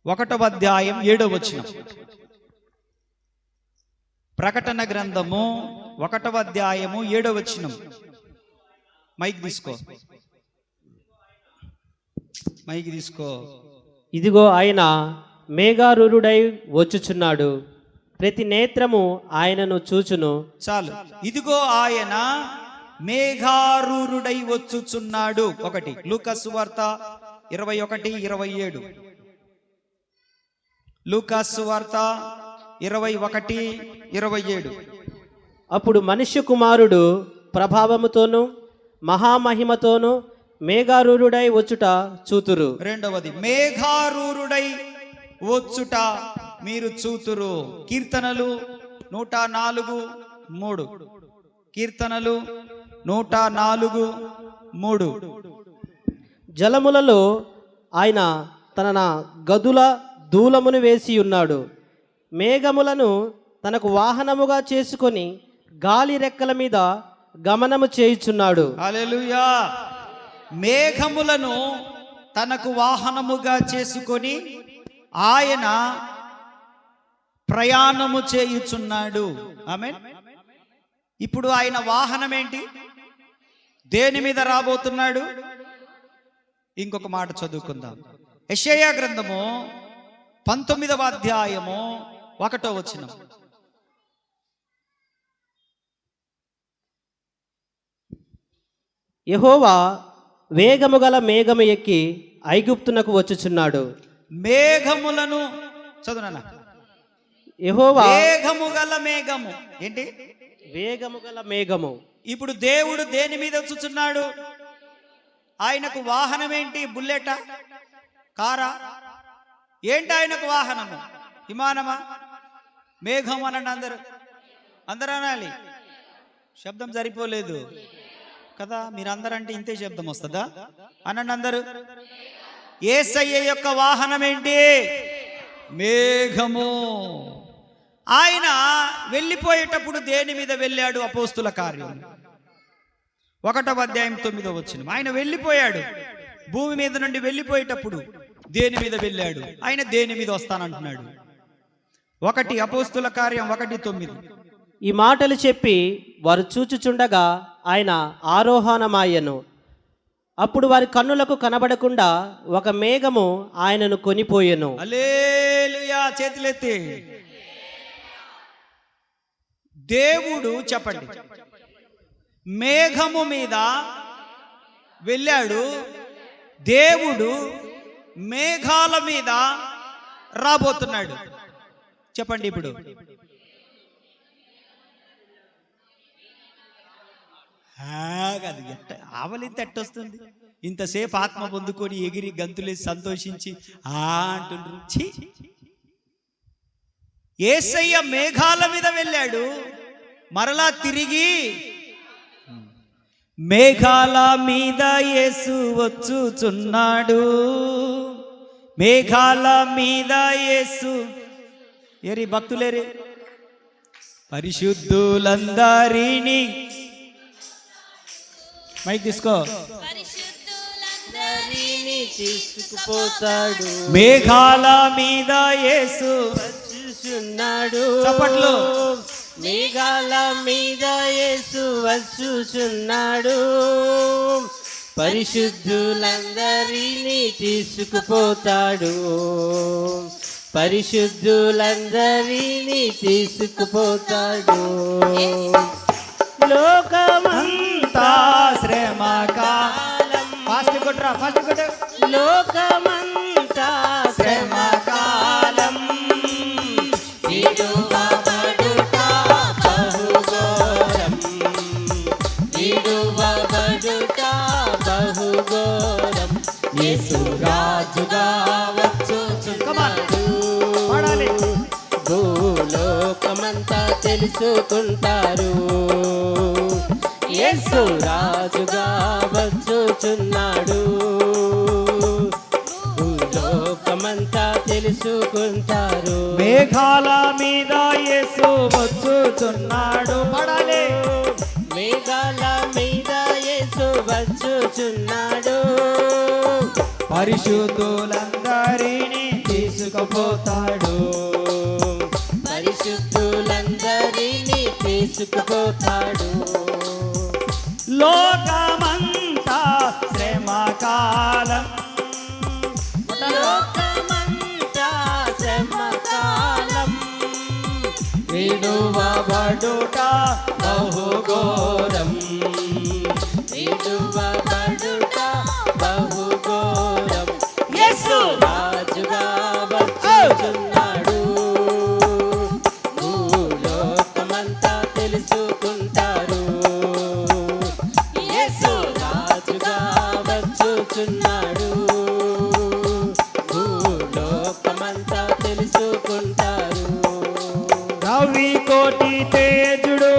1వ అధ్యాయం 7వ వచనం. ప్రకటన గ్రంథము 1వ అధ్యాయము 7వ వచనం. మైక్ తీసుకో. ఇదిగో ఆయన మేఘారూరుడై వచ్చుచున్నాడు, ప్రతి నేత్రము ఆయనను చూచును. చాలు. ఇదిగో ఆయన మేఘారూరుడై వచ్చుచున్నాడు. 1 లూకా సువార్త 21:27. లూకా సువార్త 21:27. అప్పుడు మనుష్య కుమారుడు ప్రభావముతోను మహామహిమతోను మేఘారూరుడై వచ్చుట చూతురు. 2వది మేఘారూరుడై వచ్చుట మీరు చూతురు. కీర్తనలు 104:3. కీర్తనలు 104:3. జలములలో ఆయన తన గదుల దూలమును వేసి ఉన్నాడు, మేఘములను తనకు వాహనముగా చేసుకొని గాలి రెక్కల మీద గమనము చేయుచున్నాడు. హల్లెలూయా. మేఘములను తనకు వాహనముగా చేసుకొని ఆయన ప్రయాణము చేయుచున్నాడు. ఆమేన్. ఇప్పుడు ఆయన వాహనం ఏంటి? దేని మీద రాబోతున్నాడు? ఇంకొక మాట చదువుకుందాం. యెషయా గ్రంథము 19వ అధ్యాయము 1వ వచనం. యెహోవా వేగము గల మేఘము ఎక్కి ఐగుప్తునకు వచ్చుచున్నాడు. మేఘములను చదువునా. యెహోవా వేగము గల మేఘము ఏంటి? వేగము గల మేఘము. ఇప్పుడు దేవుడు దేని మీద వచ్చుచున్నాడు? ఆయనకు వాహనం ఏంటి? బుల్లెటా, కారా? ఏంటి ఆయనకు వాహనము? విమానమా? మేఘం అనండి. అందరూ అనాలి. శబ్దం సరిపోలేదు కదా, మీరందరంటే ఇంతే శబ్దం వస్తుందా? అనండి అందరూ. యేసయ్య యొక్క వాహనం ఏంటి? మేఘము. ఆయన వెళ్ళిపోయేటప్పుడు దేని మీద వెళ్ళాడు? అపోస్తుల కార్యం 1వ అధ్యాయం 9వ వచనం. ఆయన వెళ్ళిపోయాడు. భూమి మీద నుండి వెళ్ళిపోయేటప్పుడు దేని మీద వెళ్ళాడు? ఆయన దేని మీద వస్తానంటున్నాడు? 1 అపోస్తుల కార్యం 1:9. ఈ మాటలు చెప్పి వారు చూచుచుండగా ఆయన ఆరోహణమాయెను. అప్పుడు వారి కన్నులకు కనబడకుండా ఒక మేఘము ఆయనను కొనిపోయెను. హల్లెలూయా. చేతులెత్తి. దేవుడు చెప్పండి, మేఘము మీద వెళ్ళాడు. దేవుడు మేఘాల మీద రాబోతున్నాడు. చెప్పండి ఇప్పుడు. ఆవలింత ఎట్టొస్తుంది? ఇంతసేపు ఆత్మ పొందుకొని ఎగిరి గంతులేసి సంతోషించి అంటుండ్రు. యేసయ్య మేఘాల మీద వెళ్ళాడు, మరలా తిరిగి మేఘాల మీద యేసు వచ్చుచున్నాడు. మేఘాల మీద యేసు. ఏరి భక్తులేరి పరిశుద్ధులందరినీ. మైక్ తీసుకో. తీసుకుపోతాడు. మేఘాల మీద యేసు వచ్చుచున్నాడు. చప్పట్లు. మేఘాల మీద యేసు వచ్చుచున్నాడు, పరిశుద్ధులందరినీ తీసుకుపోతాడు. పరిశుద్ధులందరినీ తీసుకుపోతాడు. లోకమంతా శ్రమకాలం. ఫాస్ట్ కొట్రా, ఫాస్ట్ కొట్ట. లోకమంతా శ్రమకాలం. విడువబడుట బహుఘోరం, విడువబడుట బహుఘోరం. యేసు రాజుగా వచ్చుచున్నాడు. భూలోకమంతా తెలుసుకుంటారు, యేసు రాజుగా వచ్చుచున్నాడు. భూలోకమంతా తెలుసుకుంటారు. మేఘాల మీద యేసు వచ్చుచున్నాడు. పడాలి. మేఘాల మీద యేసు వచ్చుచున్నాడు. పరిశుద్ధులందరినీ తీసుకు తీసుకుపోతాడు, పరిశుద్ధులందరినీ తీసుకుపోతాడు. లోకమంతా శ్రమకాలం, లోకమంతా శ్రమకాలం, విడువబడుట బహుఘోరం, విడువబడుట బహుఘోరం. యేసు రాజుగా వచ్చుచున్నాడు, భూలోకమంతా తెలుసుకుంటారు. యేసు రాజుగా వచ్చుచున్నాడు, భూలోకమంతా తెలుసుకుంటారు. రవి కోటి తేజుడు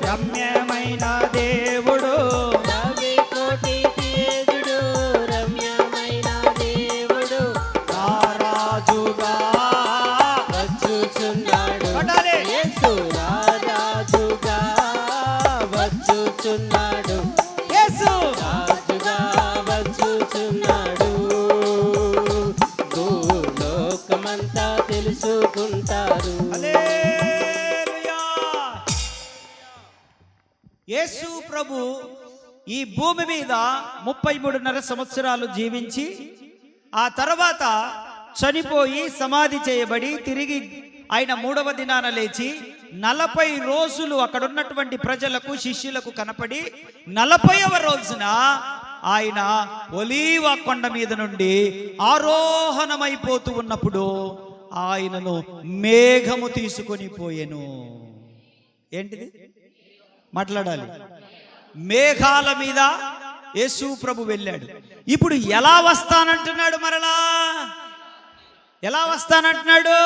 రమ్యమైన దేవుడు, రవి కోటి తేజుడు రమ్యమైన దేవుడు, రాజుగా వచ్చుచున్నాడు. పడాలి. యేసు రాజుగా వచ్చుచున్నాడు, యేసు రాజుగా వచ్చుచున్నాడు, భూలోకమంతా తెలుసుకుంటారు. హల్లెలూయా. యేసు ప్రభు ఈ భూమి మీద 33.5 సంవత్సరాలు జీవించి ఆ తర్వాత చనిపోయి సమాధి చేయబడి తిరిగి ఆయన 3వ దినాన లేచి 40 రోజులు అక్కడ ఉన్నటువంటి ప్రజలకు శిష్యులకు కనపడి 40వ రోజున ఆయన ఒలీవ కొండ మీద నుండి ఆరోహణమైపోతూ ఉన్నప్పుడు ఆయనను మేఘము తీసుకొని పోయెను. ఏంటిది మాట్లాడాలి? మేఘాల మీద యేసు ప్రభు వెళ్ళాడు. ఇప్పుడు ఎలా వస్తానంటున్నాడు? మరలా ఎలా వస్తానంటున్నాడు?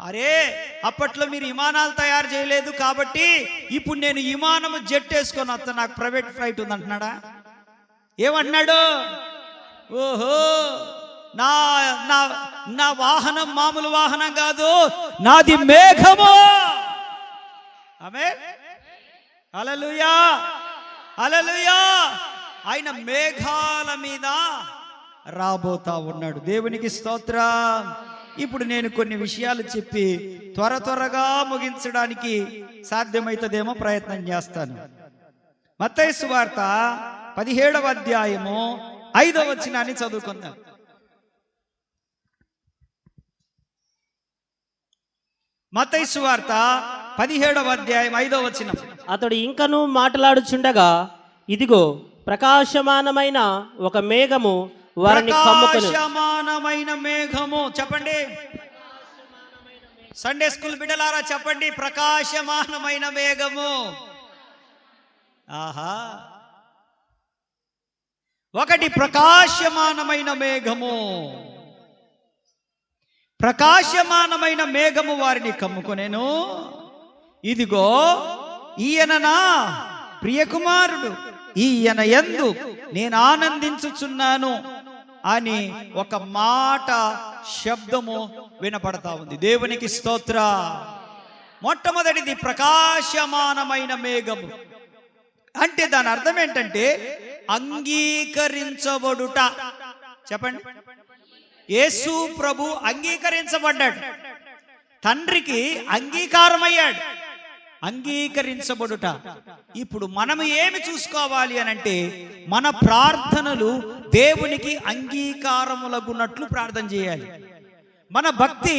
అరే అప్పట్లో మీరు విమానాలు తయారు చేయలేదు కాబట్టి ఇప్పుడు నేను విమానము జెట్ వేసుకొని వస్తా, నాకు ప్రైవేట్ ఫ్లైట్ ఉంది అంటున్నాడా? ఏమంటున్నాడు? ఓహో నా నా నా వాహనం మామూలు వాహనం కాదు, నాది మేఘము. ఆమేన్. హల్లెలూయా, హల్లెలూయా. ఆయన మేఘాల మీద రాబోతా ఉన్నాడు. దేవునికి స్తోత్రం. ఇప్పుడు నేను కొన్ని విషయాలు చెప్పి త్వరగా ముగించడానికి సాధ్యమవుతుందేమో ప్రయత్నం చేస్తాను. మత్తయి సువార్త 17వ అధ్యాయము 5వ వచనాన్ని చదువుకుందాం. మత్తయి సువార్త 17వ అధ్యాయం 5వ వచనం. అతడు ఇంకను మాట్లాడుచుండగా ఇదిగో ప్రకాశమానమైన ఒక మేఘము వారిని కమ్ముకొను. ప్రకాశమానమైన మేఘము. చెప్పండి సండే స్కూల్ బిడ్డలారా, చెప్పండి ప్రకాశమానమైన మేఘము. ఆహా, ఒకటి ప్రకాశమానమైన మేఘము. ప్రకాశమానమైన మేఘము వారిని కమ్ముకొనెను. ఇదిగో ఈయన నా ప్రియకుమారుడు, ఈయన యందు నేను ఆనందించుచున్నాను అని ఒక మాట శబ్దము వినపడతా ఉంది. దేవునికి స్తోత్ర. మొట్టమొదటిది ప్రకాశమానమైన మేఘము అంటే దాని అర్థం ఏంటంటే అంగీకరించబడుట. చెప్పండి, యేసు ప్రభు అంగీకరించబడ్డాడు, తండ్రికి అంగీకారమయ్యాడు. అంగీకరించబడుట. ఇప్పుడు మనము ఏమి చూసుకోవాలి అనంటే మన ప్రార్థనలు దేవునికి అంగీకారములగునట్లు ప్రార్థన చేయాలి. మన భక్తి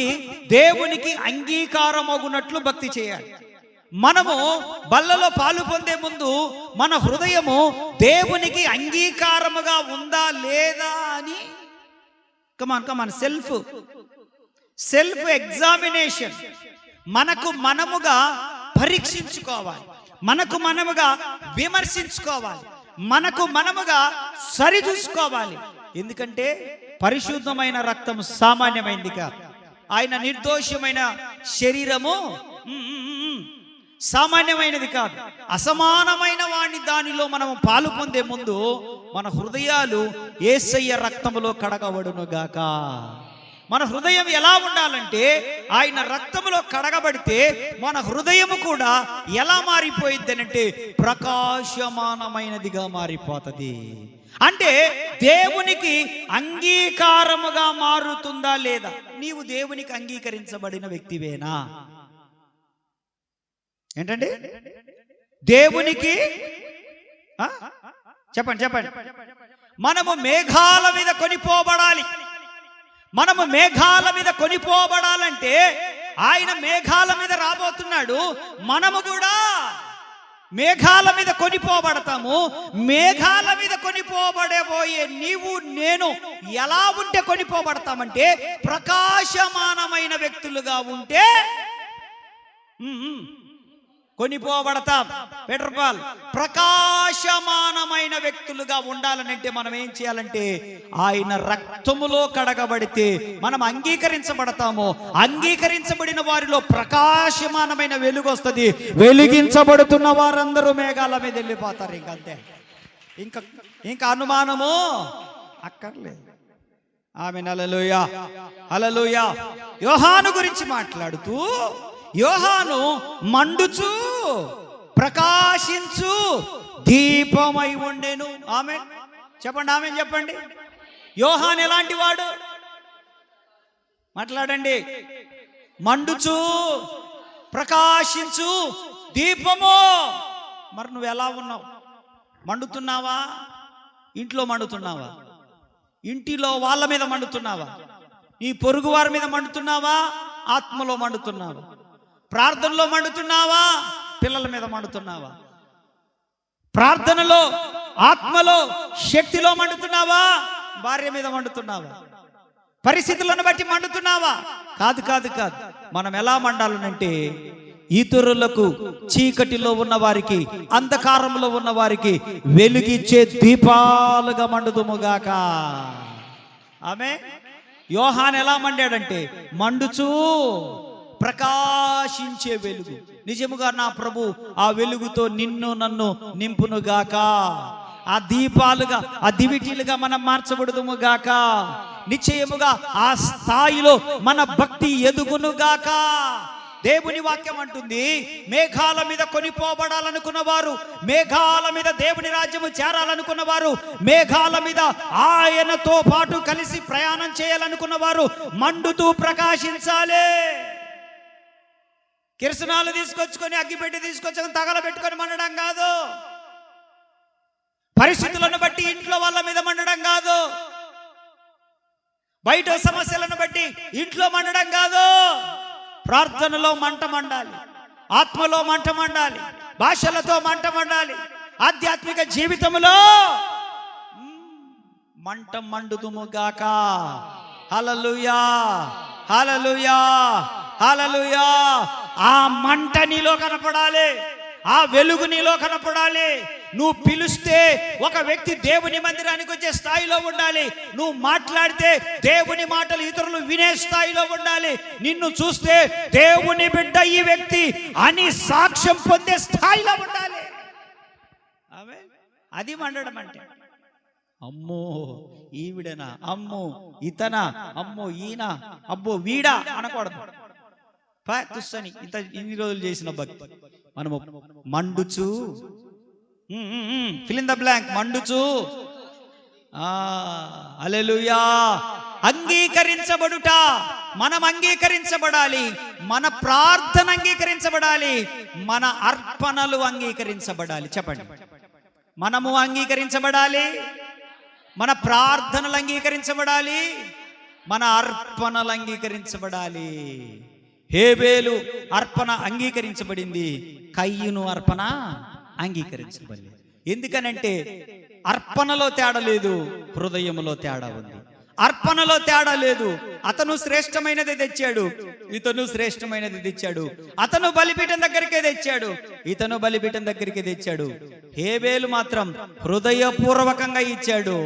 దేవునికి అంగీకారమగునట్లు భక్తి చేయాలి. మనము బల్లలో పాలు పొందే ముందు మన హృదయము దేవునికి అంగీకారముగా ఉందా లేదా అని కమాన్ సెల్ఫ్ ఎగ్జామినేషన్ మనకు మనముగా పరీక్షించుకోవాలి, మనకు మనముగా విమర్శించుకోవాలి, మనకు మనముగా సరిచూసుకోవాలి. ఎందుకంటే పరిశుద్ధమైన రక్తం సామాన్యమైనది కాదు. ఆయన నిర్దోషమైన శరీరము సామాన్యమైనది కాదు, అసమానమైన వాణ్ణి. దానిలో మనము పాలు పొందే ముందు మన హృదయాలు యేసయ్య రక్తములో కడగబడును గాక. మన హృదయం ఎలా ఉండాలంటే ఆయన రక్తములో కడగబడితే మన హృదయము కూడా ఎలా మారిపోయిద్ది అంటే ప్రకాశమానమైనదిగా మారిపోతుంది. అంటే దేవునికి అంగీకారముగా మారుతుందా లేదా? నీవు దేవునికి అంగీకరించబడిన వ్యక్తివేనా? ఏంటండి? దేవునికి చెప్పండి చెప్పండి. మనము మేఘాల మీద కొనిపోబడాలి. మనము మేఘాల మీద కొనిపోబడాలంటే ఆయన మేఘాల మీద రాబోతున్నాడు. మనము కూడా మేఘాల మీద కొనిపోబడతాము. మేఘాల మీద కొనిపోబడబోయే నీవు నేను ఎలా ఉంటే కొనిపోబడతామంటే ప్రకాశమానమైన వ్యక్తులుగా ఉంటే కొనిపోబడతాం. పీటర్ పాల్ ప్రకాశమానమైన వ్యక్తులుగా ఉండాలనంటే మనం ఏం చేయాలంటే ఆయన రక్తములో కడగబడితే మనం అంగీకరించబడతాము. అంగీకరించబడిన వారిలో ప్రకాశమానమైన వెలుగు వస్తుంది. వెలిగించబడుతున్న వారందరూ మేఘాల మీద వెళ్ళిపోతారు. ఇంకంతే, ఇంకా అనుమానము అక్కర్లేదు. ఆమేన్. హల్లెలూయా, హల్లెలూయా. యోహాను గురించి మాట్లాడుతూ యోహాను మండుచు ప్రకాశించు దీపమై ఉండెను. ఆమేన్ చెప్పండి, ఆమేన్ చెప్పండి. యోహాను ఎలాంటి వాడు? మాట్లాడండి. మండుచు ప్రకాశించు దీపము. మరి నువ్వు ఎలా ఉన్నావు? మండుతున్నావా? ఇంట్లో మండుతున్నావా? ఇంటిలో వాళ్ళ మీద మండుతున్నావా? నీ పొరుగు వారి మీద మండుతున్నావా? ఆత్మలో మండుతున్నావా? ప్రార్థనలో మండుతున్నావా? పిల్లల మీద మండుతున్నావా? ప్రార్థనలో, ఆత్మలో, శక్తిలో మండుతున్నావా? భార్య మీద మండుతున్నావా? పరిస్థితులను బట్టి మండుతున్నావా? కాదు కాదు కాదు. మనం ఎలా మండాలనంటే ఇతరులకు, చీకటిలో ఉన్న వారికి, అంధకారంలో ఉన్న వారికి వెలుగిచ్చే దీపాలుగా మండుదుముగాక. ఆమె యోహాను ఎలా మండాడంటే మండుచూ ప్రకాశించే వెలుగు. నిజముగా నా ప్రభు ఆ వెలుగుతో నిన్ను నన్ను నింపునుగాక. ఆ దీపాలుగా, ఆ దివిటీలుగా మనం మార్చబడుదుముగాక. నిశ్చయముగా ఆ స్థాయిలో మన భక్తి ఎదుగునుగాక. దేవుని వాక్యం అంటుంది, మేఘాల మీద కొనిపోబడాలనుకున్న వారు, మేఘాల మీద దేవుని రాజ్యము చేరాలనుకున్న వారు, మేఘాల మీద ఆయనతో పాటు కలిసి ప్రయాణం చేయాలనుకున్న వారు మండుతూ ప్రకాశించాలి. కిరసనాలు తీసుకొచ్చుకొని, అగ్గిపెట్టి తీసుకొచ్చుకొని తగలబెట్టుకొని మండడం కాదు. పరిస్థితులను బట్టి ఇంట్లో వాళ్ళ మీద మండడం కాదు. బయట సమస్యలను బట్టి ఇంట్లో మండడం కాదు. ప్రార్థనలో మంట మండాలి, ఆత్మలో మంట మండాలి, భాషలతో మంట మండాలి, ఆధ్యాత్మిక జీవితంలో మంట మండుదుముగాక. హల్లెలూయా, హల్లెలూయా, హల్లెలూయా. ఆ మంట నీలో కనపడాలి, ఆ వెలుగు నీలో కనపడాలి. నువ్వు పిలిస్తే ఒక వ్యక్తి దేవుని మందిరానికి వచ్చే స్థాయిలో ఉండాలి. నువ్వు మాట్లాడితే దేవుని మాటలు ఇతరులు వినే స్థాయిలో ఉండాలి. నిన్ను చూస్తే దేవుని బిడ్డ ఈ వ్యక్తి అని సాక్ష్యం పొందే స్థాయిలో ఉండాలి. అది మండడం అంటే. అమ్మో ఈవిడనా, అమ్మో ఇతనా, అమ్మో ఈయన, అబ్బో వీడా అనకూడదు. తుస్సని ఇంత ఇన్ని రోజులు చేసిన భక్తి మనము మండుచు, ఫిల్ ఇన్ ద బ్లాంక్, మండుచు. హల్లెలూయా. అంగీకరించబడుట, మనం అంగీకరించబడాలి. మన ప్రార్థన అంగీకరించబడాలి. మన అర్పణలు అంగీకరించబడాలి. చెప్పండి. మనము అంగీకరించబడాలి, మన ప్రార్థనలు అంగీకరించబడాలి, మన అర్పణలు అంగీకరించబడాలి. హేబేలు అర్పణ అంగీకరించబడింది, కయ్యూను అర్పణ అంగీకరించబడలేదు. ఎందుకనంటే అర్పణలో తేడా లేదు, హృదయములో తేడా ఉంది. అర్పణలో తేడా లేదు. అతను శ్రేష్టమైనది తెచ్చాడు, ఇతను శ్రేష్టమైనది తెచ్చాడు. అతను బలిపీఠం దగ్గరికే తెచ్చాడు, ఇతను బలిపీఠం దగ్గరికే తెచ్చాడు. హేబేలు మాత్రం హృదయపూర్వకంగా ఇచ్చాడు,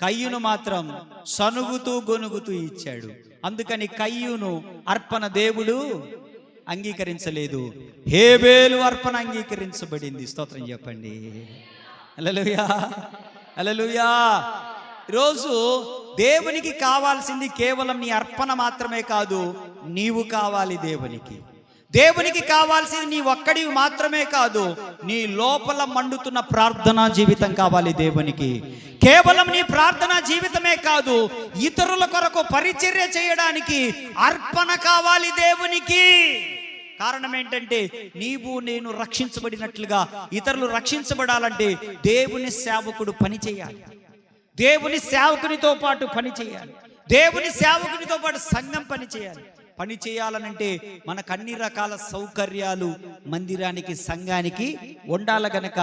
కయ్యూను మాత్రం సనుగుతూ గొనుగుతూ ఇచ్చాడు. అందుకని కయ్యూను అర్పణ దేవుడు అంగీకరించలేదు, హేబేలు అర్పణ అంగీకరించబడింది. స్తోత్రం చెప్పండి. హల్లెలూయా, హల్లెలూయా. ఈరోజు దేవునికి కావాల్సింది కేవలం నీ అర్పణ మాత్రమే కాదు, నీవు కావాలి దేవునికి. దేవునికి కావాల్సింది నీ ఒక్కడివి మాత్రమే కాదు, నీ లోపల మండుతున్న ప్రార్థనా జీవితం కావాలి దేవునికి. కేవలం నీ ప్రార్థనా జీవితమే కాదు, ఇతరుల కొరకు పరిచర్య చేయడానికి అర్పణ కావాలి దేవునికి. కారణం ఏంటంటే నీవు నేను రక్షించబడినట్లుగా ఇతరులు రక్షించబడాలంటే దేవుని సేవకుడు పని చేయాలి, దేవుని సేవకునితో పాటు పని చేయాలి, దేవుని సేవకునితో పాటు సంఘం పని చేయాలి. పని చేయాలనంటే మనకు అన్ని రకాల సౌకర్యాలు మందిరానికి సంఘానికి ఉండాలి గనక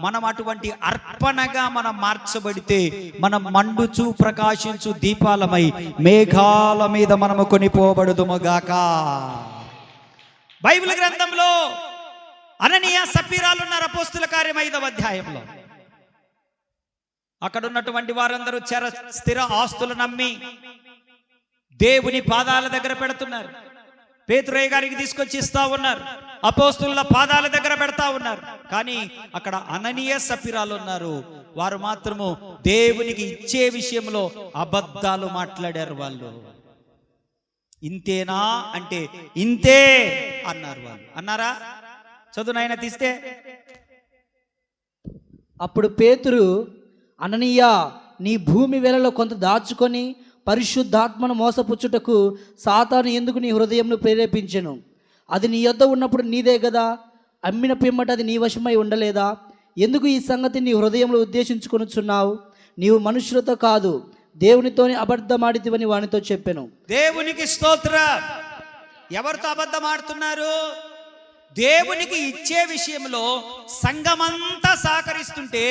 మనం అటువంటి అర్పణగా మనం మార్చబడితే మనం మండుచు ప్రకాశించు దీపాలమై మేఘాల మీద మనము కొనిపోబడుదుముగాక. బైబిల్ గ్రంథంలో అననీయ సప్పీరాలు ఉన్నారు. అపోస్తుల కార్యం 5వ అధ్యాయంలో అక్కడ ఉన్నటువంటి వారందరూ స్థిర ఆస్తులు నమ్మి దేవుని పాదాల దగ్గర పెడుతున్నారు. పేతురయ్య గారికి తీసుకొచ్చి ఇస్తా ఉన్నారు, అపోస్తుల పాదాల దగ్గర పెడతా ఉన్నారు. కానీ అక్కడ అననీయ సప్పీరాలు ఉన్నారు. వారు మాత్రము దేవునికి ఇచ్చే విషయంలో అబద్ధాలు మాట్లాడారు. వాళ్ళు ఇంతేనా అంటే ఇంతే అన్నారు. వాళ్ళు అన్నారా? చదువు నాయన తీస్తే. అప్పుడు పేతురు, అననీయ, నీ భూమి వెలలో కొంత దాచుకొని పరిశుద్ధాత్మను మోసపుచ్చుటకు సాతాను ఎందుకు నీ హృదయంను ప్రేరేపించెను? అది నీ యొద్ద ఉన్నప్పుడు నీదే కదా, అమ్మిన పిమ్మట అది నీ వశమై ఉండలేదా? ఎందుకు ఈ సంగతి నీ హృదయంలో ఉద్దేశించుకొనుచున్నావు? నీవు మనుషులతో కాదు దేవునితోని అబద్ధమాడితివని వానితో చెప్పెను. దేవునికి స్తోత్రం. ఎవరితో అబద్ధం ఆడుతున్నారు? దేవునికి ఇచ్చే విషయంలో సంఘమంతా సహకరిస్తుంటే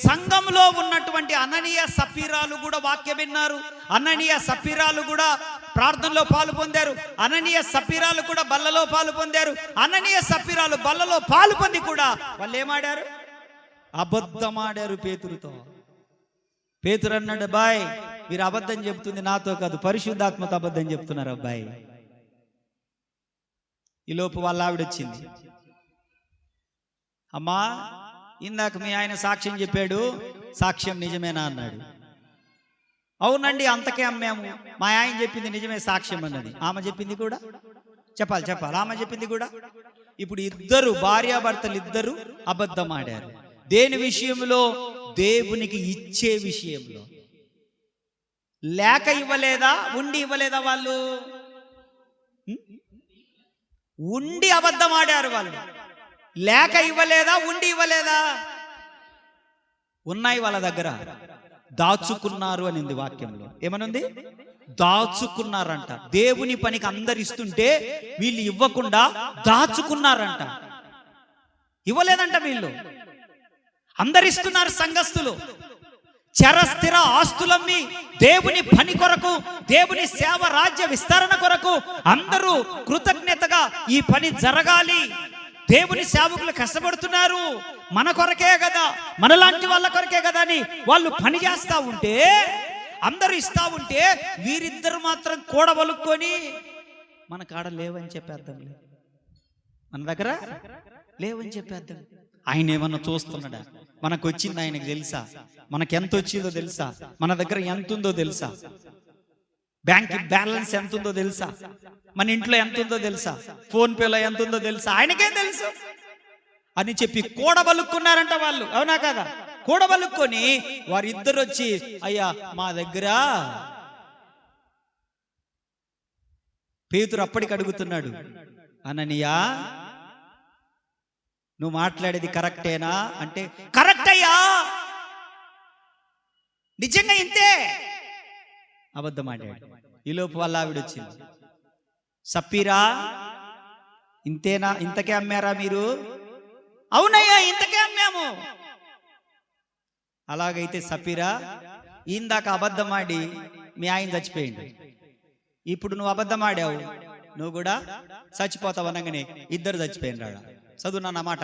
సంఘంలో ఉన్నటువంటి అననీయ సప్పీరాలు కూడా వాక్యం విన్నారు, అననీయ సప్పీరాలు కూడా ప్రార్థనలో పాలు పొందారు, అననీయ సప్పీరాలు కూడా బల్లలో పాలు పొందారు. అననీయ సప్పీరాలు బల్లలో పాలు పొంది కూడా వాళ్ళు ఏమాడారు? అబద్ధమాడారు పేతురుతో. పేతురు అన్నాడు, అబ్బాయి మీరు అబద్ధం చెప్తుంది నాతో కాదు, పరిశుద్ధాత్మతో అబద్ధం చెప్తున్నారు అబ్బాయి. ఈలోపు వాళ్ళ ఆవిడ వచ్చింది. అమ్మా, ఇందాక మీ ఆయన సాక్ష్యం చెప్పాడు, సాక్ష్యం నిజమేనా అన్నాడు. అవునండి, అంతకే అమ్మాము, మా ఆయన చెప్పింది నిజమే సాక్ష్యం అన్నది. ఆమె చెప్పింది కూడా చెప్పాలి, ఆమె చెప్పింది కూడా. ఇప్పుడు ఇద్దరు భార్యాభర్తలు ఇద్దరు అబద్ధం ఆడారు. దేని విషయంలో? దేవునికి ఇచ్చే విషయంలో. లేక ఇవ్వలేదా, ఉండి ఇవ్వలేదా? వాళ్ళు ఉండి అబద్ధం ఆడారు. వాళ్ళు లేక ఇవ్వలేదా, ఉండి ఇవ్వలేదా? ఉన్నాయి వాళ్ళ దగ్గర, దాచుకున్నారు అనింది వాక్యంలో. ఏమనుంది? దాచుకున్నారంట. దేవుని పనికి అందరు ఇస్తుంటే వీళ్ళు ఇవ్వకుండా దాచుకున్నారంట. ఇవ్వలేదంట వీళ్ళు, అందరిస్తున్నారు సంఘస్థులు. చరస్థిర ఆస్తులమ్మి దేవుని పని కొరకు, దేవుని సేవ రాజ్య విస్తరణ కొరకు అందరూ కృతజ్ఞతగా ఈ పని జరగాలి, దేవుని సేవకులు కష్టపడుతున్నారు, మన కొరకే కదా, మనలాంటి వాళ్ళ కొరకే కదా అని వాళ్ళు పని చేస్తా ఉంటే, అందరూ ఇస్తా ఉంటే వీరిద్దరు మాత్రం కూడబలుక్కొని మన కాడ లేవని చెప్పేద్దాం, మన దగ్గర లేవని చెప్పేద్దాం. ఆయన ఏమన్నా చూస్తున్నాడా? మనకు వచ్చింది ఆయనకు తెలుసా? మనకు ఎంత వచ్చిందో తెలుసా? మన దగ్గర ఎంత ఉందో తెలుసా? బ్యాంక్ బ్యాలెన్స్ ఎంత ఉందో తెలుసా? మన ఇంట్లో ఎంత ఉందో తెలుసా? ఫోన్ పేలో ఎంత ఉందో తెలుసా? ఆయనకేం తెలుసు అని చెప్పి కూడబలుక్కున్నారంట వాళ్ళు. అవునా కదా? కూడబలుక్కొని వారిద్దరు వచ్చి, అయ్యా మా దగ్గర. పేతురు అప్పటికి అడుగుతున్నాడు, అననీయా నువ్వు మాట్లాడేది కరెక్టేనా అంటే, కరెక్ట్ అయ్యా, నిజంగా ఇంతే. అబద్ధం ఆడాడు. ఈలోపు వాళ్ళ ఆవిడ వచ్చింది, సప్పీరా ఇంతేనా, ఇంతకే అమ్మారా మీరు? అవునయ్యా ఇంతకే అమ్మాము. అలాగైతే సప్పీరా, ఇందాక అబద్ధం ఆడి మీ ఆయన చచ్చిపోయింది, ఇప్పుడు నువ్వు అబద్ధం ఆడావు, నువ్వు కూడా చచ్చిపోతావు అనగానే ఇద్దరు చచ్చిపోయినాడు. చదువు నా మాట,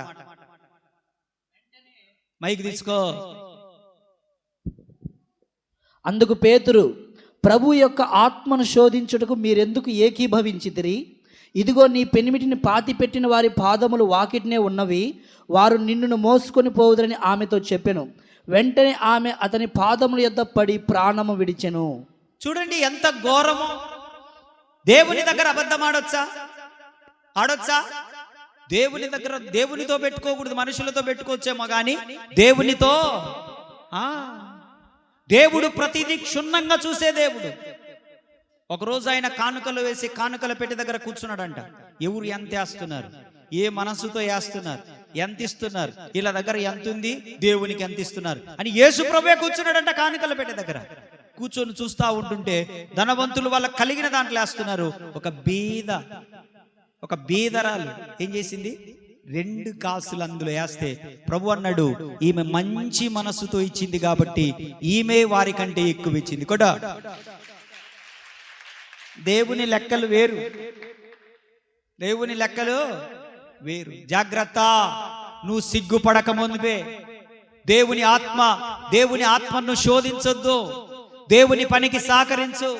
మైక్ తీసుకో. అందుకు పేతురు, ప్రభు యొక్క ఆత్మను శోధించుటకు మీరెందుకు ఏకీభవించితిరి? ఇదిగో నీ పెనిమిటిని పాతిపెట్టిన వారి పాదములు వాకిటినే ఉన్నవి, వారు నిన్నును మోసుకొని పోవుదని ఆమెతో చెప్పెను. వెంటనే ఆమె అతని పాదముల యొద్ద పడి ప్రాణము విడిచెను. చూడండి ఎంత ఘోరము. దేవుని దగ్గర అబద్ధం ఆడొచ్చా? ఆడొచ్చా? దేవుని దగ్గర దేవునితో పెట్టుకోకూడదు, మనుషులతో పెట్టుకోవచ్చేమో కానీ దేవునితో దేవుడు ప్రతిదీ క్షుణ్ణంగా చూసే దేవుడు. ఒకరోజు ఆయన కానుకలు వేసి కానుకల పెట్టి దగ్గర కూర్చున్నాడంట. ఎవరు ఎంత వేస్తున్నారు, ఏ మనసుతో వేస్తున్నారు, ఎంత ఇస్తున్నారు, వీళ్ళ దగ్గర ఎంత ఉంది, దేవునికి ఎంత ఇస్తున్నారు అని యేసు ప్రభువే కూర్చున్నాడంట కానుకల పెట్టి దగ్గర. కూర్చొని చూస్తా ఉంటుంటే ధనవంతులు వాళ్ళకి కలిగిన దాంట్లో వేస్తున్నారు. ఒక బీదరాలు ఏం చేసింది, 2 కాసులు అందులో వేస్తే ప్రభు అన్నాడు, ఈమె మంచి మనసుతో ఇచ్చింది కాబట్టి ఈమె వారి కంటే ఎక్కువ ఇచ్చింది కూడా. దేవుని లెక్కలు వేరు, దేవుని లెక్కలు వేరు. జాగ్రత్త, నువ్వు సిగ్గుపడక ముందే దేవుని ఆత్మను శోధించొద్దు. దేవుని పనికి సహకరించు.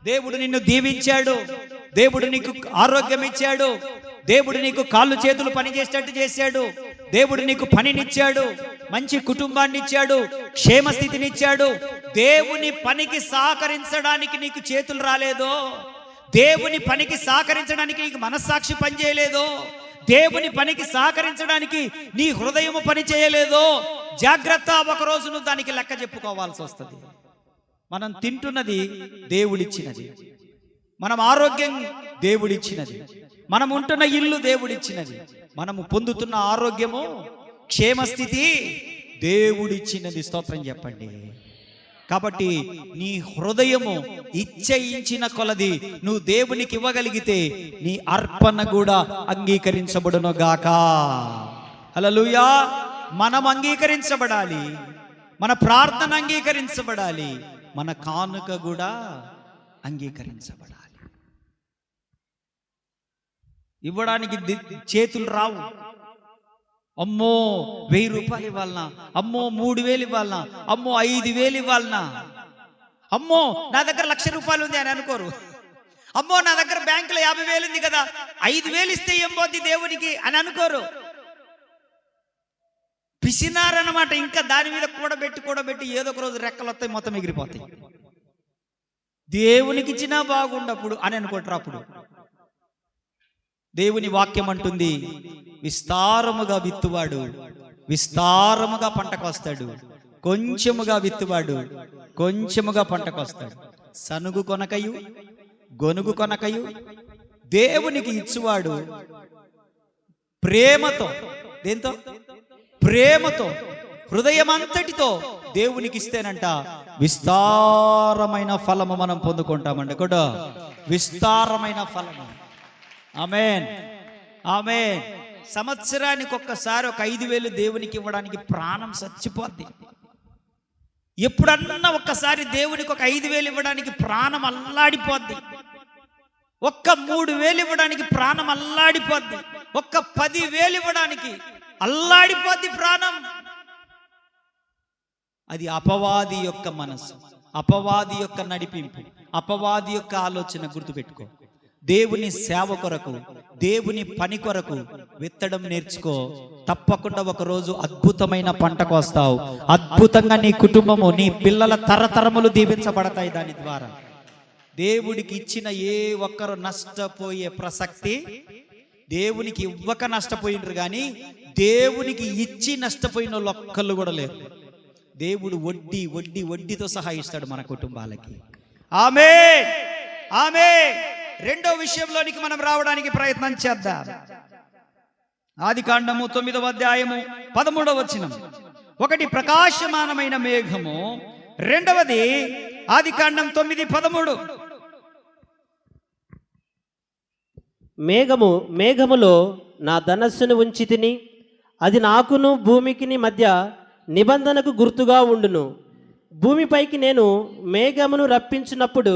దేవుడు నిన్ను దీవించాడు, దేవుడు నీకు ఆరోగ్యం ఇచ్చాడు, దేవుడు నీకు కాళ్ళు చేతులు పనిచేసేటట్టు చేశాడు, దేవుడు నీకు పనినిచ్చాడు, మంచి కుటుంబాన్ని ఇచ్చాడు, క్షేమస్థితినిచ్చాడు. దేవుని పనికి సహకరించడానికి నీకు చేతులు రాలేదో, దేవుని పనికి సహకరించడానికి నీకు మనస్సాక్షి పనిచేయలేదో, దేవుని పనికి సహకరించడానికి నీ హృదయము పని చేయలేదో, జాగ్రత్త, ఒకరోజు నువ్వు దానికి లెక్క చెప్పుకోవాల్సి వస్తుంది. మనం తింటున్నది దేవుడిచ్చినది, మనం ఆరోగ్యం దేవుడిచ్చినది, మనం ఉంటున్న ఇల్లు దేవుడిచ్చినది, మనము పొందుతున్న ఆరోగ్యము క్షేమస్థితి దేవుడిచ్చినది. స్తోత్రం చెప్పండి. కాబట్టి నీ హృదయము ఇచ్చయించిన కొలది నువ్వు దేవునికి ఇవ్వగలిగితే నీ అర్పణ కూడా అంగీకరించబడును గాక. హల్లెలూయా. మనం అంగీకరించబడాలి, మన ప్రార్థన అంగీకరించబడాలి, మన కానుక కూడా అంగీకరించబడాలి. ఇవ్వడానికి చేతులు రావు. అమ్మో 1000 రూపాయలు ఇవ్వాలనా, అమ్మో 3000 ఇవ్వాలనా, అమ్మో 5000 ఇవ్వాలనా, అమ్మో నా దగ్గర 1,00,000 రూపాయలు ఉంది అని అనుకోరు. అమ్మో నా దగ్గర బ్యాంకులో 50,000 ఉంది కదా, 5,000 ఇస్తే ఏం పోద్ది దేవునికి అని అనుకోరు. పిసినారన్నమాట. ఇంకా దాని మీద కూడబెట్టి ఏదో ఒక రోజు రెక్కలు వస్తాయి, మొత్తం ఎగిరిపోతాయి. దేవునికి ఇచ్చినా బాగుండప్పుడు అని అనుకుంటారు. అప్పుడు దేవుని వాక్యం అంటుంది, విస్తారముగా విత్తువాడు విస్తారముగా పంటకు వస్తాడు, కొంచెముగా విత్తువాడు కొంచెముగా పంటకు వస్తాడు. సనుగు కొనకయు గొనుగు కొనకయు దేవునికి ఇచ్చువాడు ప్రేమతో, దేంతో? ప్రేమతో, హృదయమంతటితో దేవునికి ఇస్తేనంట విస్తారమైన ఫలము మనం పొందుకుంటామండి కూడా. విస్తారమైన ఫలము. ఆమేన్, ఆమేన్. సంవత్సరానికి ఒక్కసారి ఒక 5,000 దేవునికి ఇవ్వడానికి ప్రాణం చచ్చిపోద్ది. ఎప్పుడన్నా ఒక్కసారి దేవునికి ఒక 5,000 ఇవ్వడానికి ప్రాణం అల్లాడిపోద్ది. ఒక్క 3,000 ఇవ్వడానికి ప్రాణం అల్లాడిపోద్ది. ఒక్క 10,000 ఇవ్వడానికి అల్లాడిపోద్ది ప్రాణం. అది అపవాది యొక్క మనసు, అపవాది యొక్క నడిపింపు, అపవాది యొక్క ఆలోచన. గుర్తుపెట్టుకో. దేవుని సేవ కొరకు, దేవుని పని కొరకు విత్తడం నేర్చుకో. తప్పకుండా ఒకరోజు అద్భుతమైన పంటకు వస్తావు. అద్భుతంగా నీ కుటుంబము, నీ పిల్లల తరతరములు దీవించబడతాయి దాని ద్వారా. దేవుడికి ఇచ్చిన ఏ ఒక్కరు నష్టపోయే ప్రసక్తి, దేవునికి ఇవ్వక నష్టపోయినరు కానీ దేవునికి ఇచ్చి నష్టపోయిన వాళ్ళు ఒక్కళ్ళు కూడా లేరు. దేవుడు వడ్డీ వడ్డీ వడ్డీతో సహా ఇస్తాడు మన కుటుంబాలకి. ఆమేన్, ఆమేన్. రెండో విషయంలోనికి మనం రావడానికి ప్రయత్నం చేద్దాం. ఆదికాండము 9వ అధ్యాయము 13వ వచనం. ఒకటి ప్రకాశమానమైన మేఘము, రెండవది ఆదికాండం 9:13. మేఘములో నా ధనస్సును ఉంచి తిని, అది నాకును భూమికిని మధ్య నిబంధనకు గుర్తుగా ఉండును. భూమిపైకి నేను మేఘమును రప్పించినప్పుడు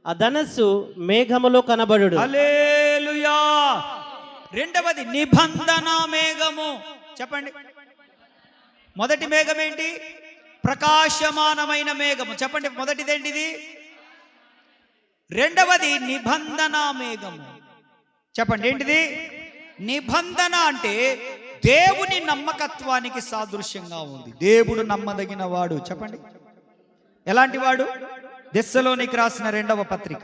ఆ ధనస్సు మేఘములో కనబడును. హల్లెలూయా. రెండవది నిబంధన మేఘము. చెప్పండి. మొదటి మేఘం ఏంటి? ప్రకాశమానమైన మేఘము. చెప్పండి, మొదటిది ఏంటిది? రెండవది నిబంధన మేఘము. చెప్పండి, ఏంటిది? నిబంధన అంటే దేవుని నమ్మకత్వానికి సాదృశ్యంగా ఉంది. దేవుడు నమ్మదగిన వాడు. చెప్పండి, ఎలాంటి వాడు? దెస్సలోనికి రాసిన 2వ పత్రిక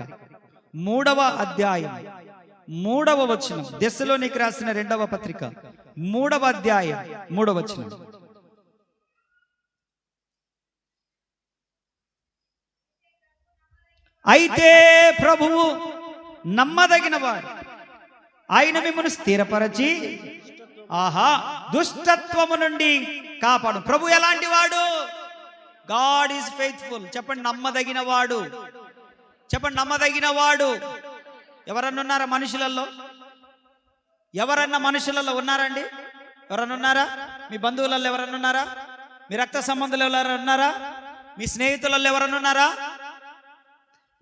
3వ అధ్యాయం 3వ వచనం. దెస్సలోనికి రాసిన 2వ పత్రిక 3వ అధ్యాయం 3వ వచనం. అయితే ప్రభువు నమ్మదగిన వాడు, ఆయన మిమ్మల్ని స్థిరపరచి దుష్టత్వము నుండి కాపాడు. ప్రభు ఎలాంటి వాడు? God is faithful. చెప్పండి, నమ్మదగిన వాడు. చెప్పండి, నమ్మదగిన వాడు. ఎవరన్నా ఉన్నారా మనుషులలో? ఎవరన్నా మనుషులలో ఉన్నారండి? ఎవరన్నా ఉన్నారా? మీ బంధువులలో ఎవరన్నా ఉన్నారా? మీ రక్త సంబంధులు ఎవరన్నా ఉన్నారా? మీ స్నేహితులలో ఎవరన్నా ఉన్నారా?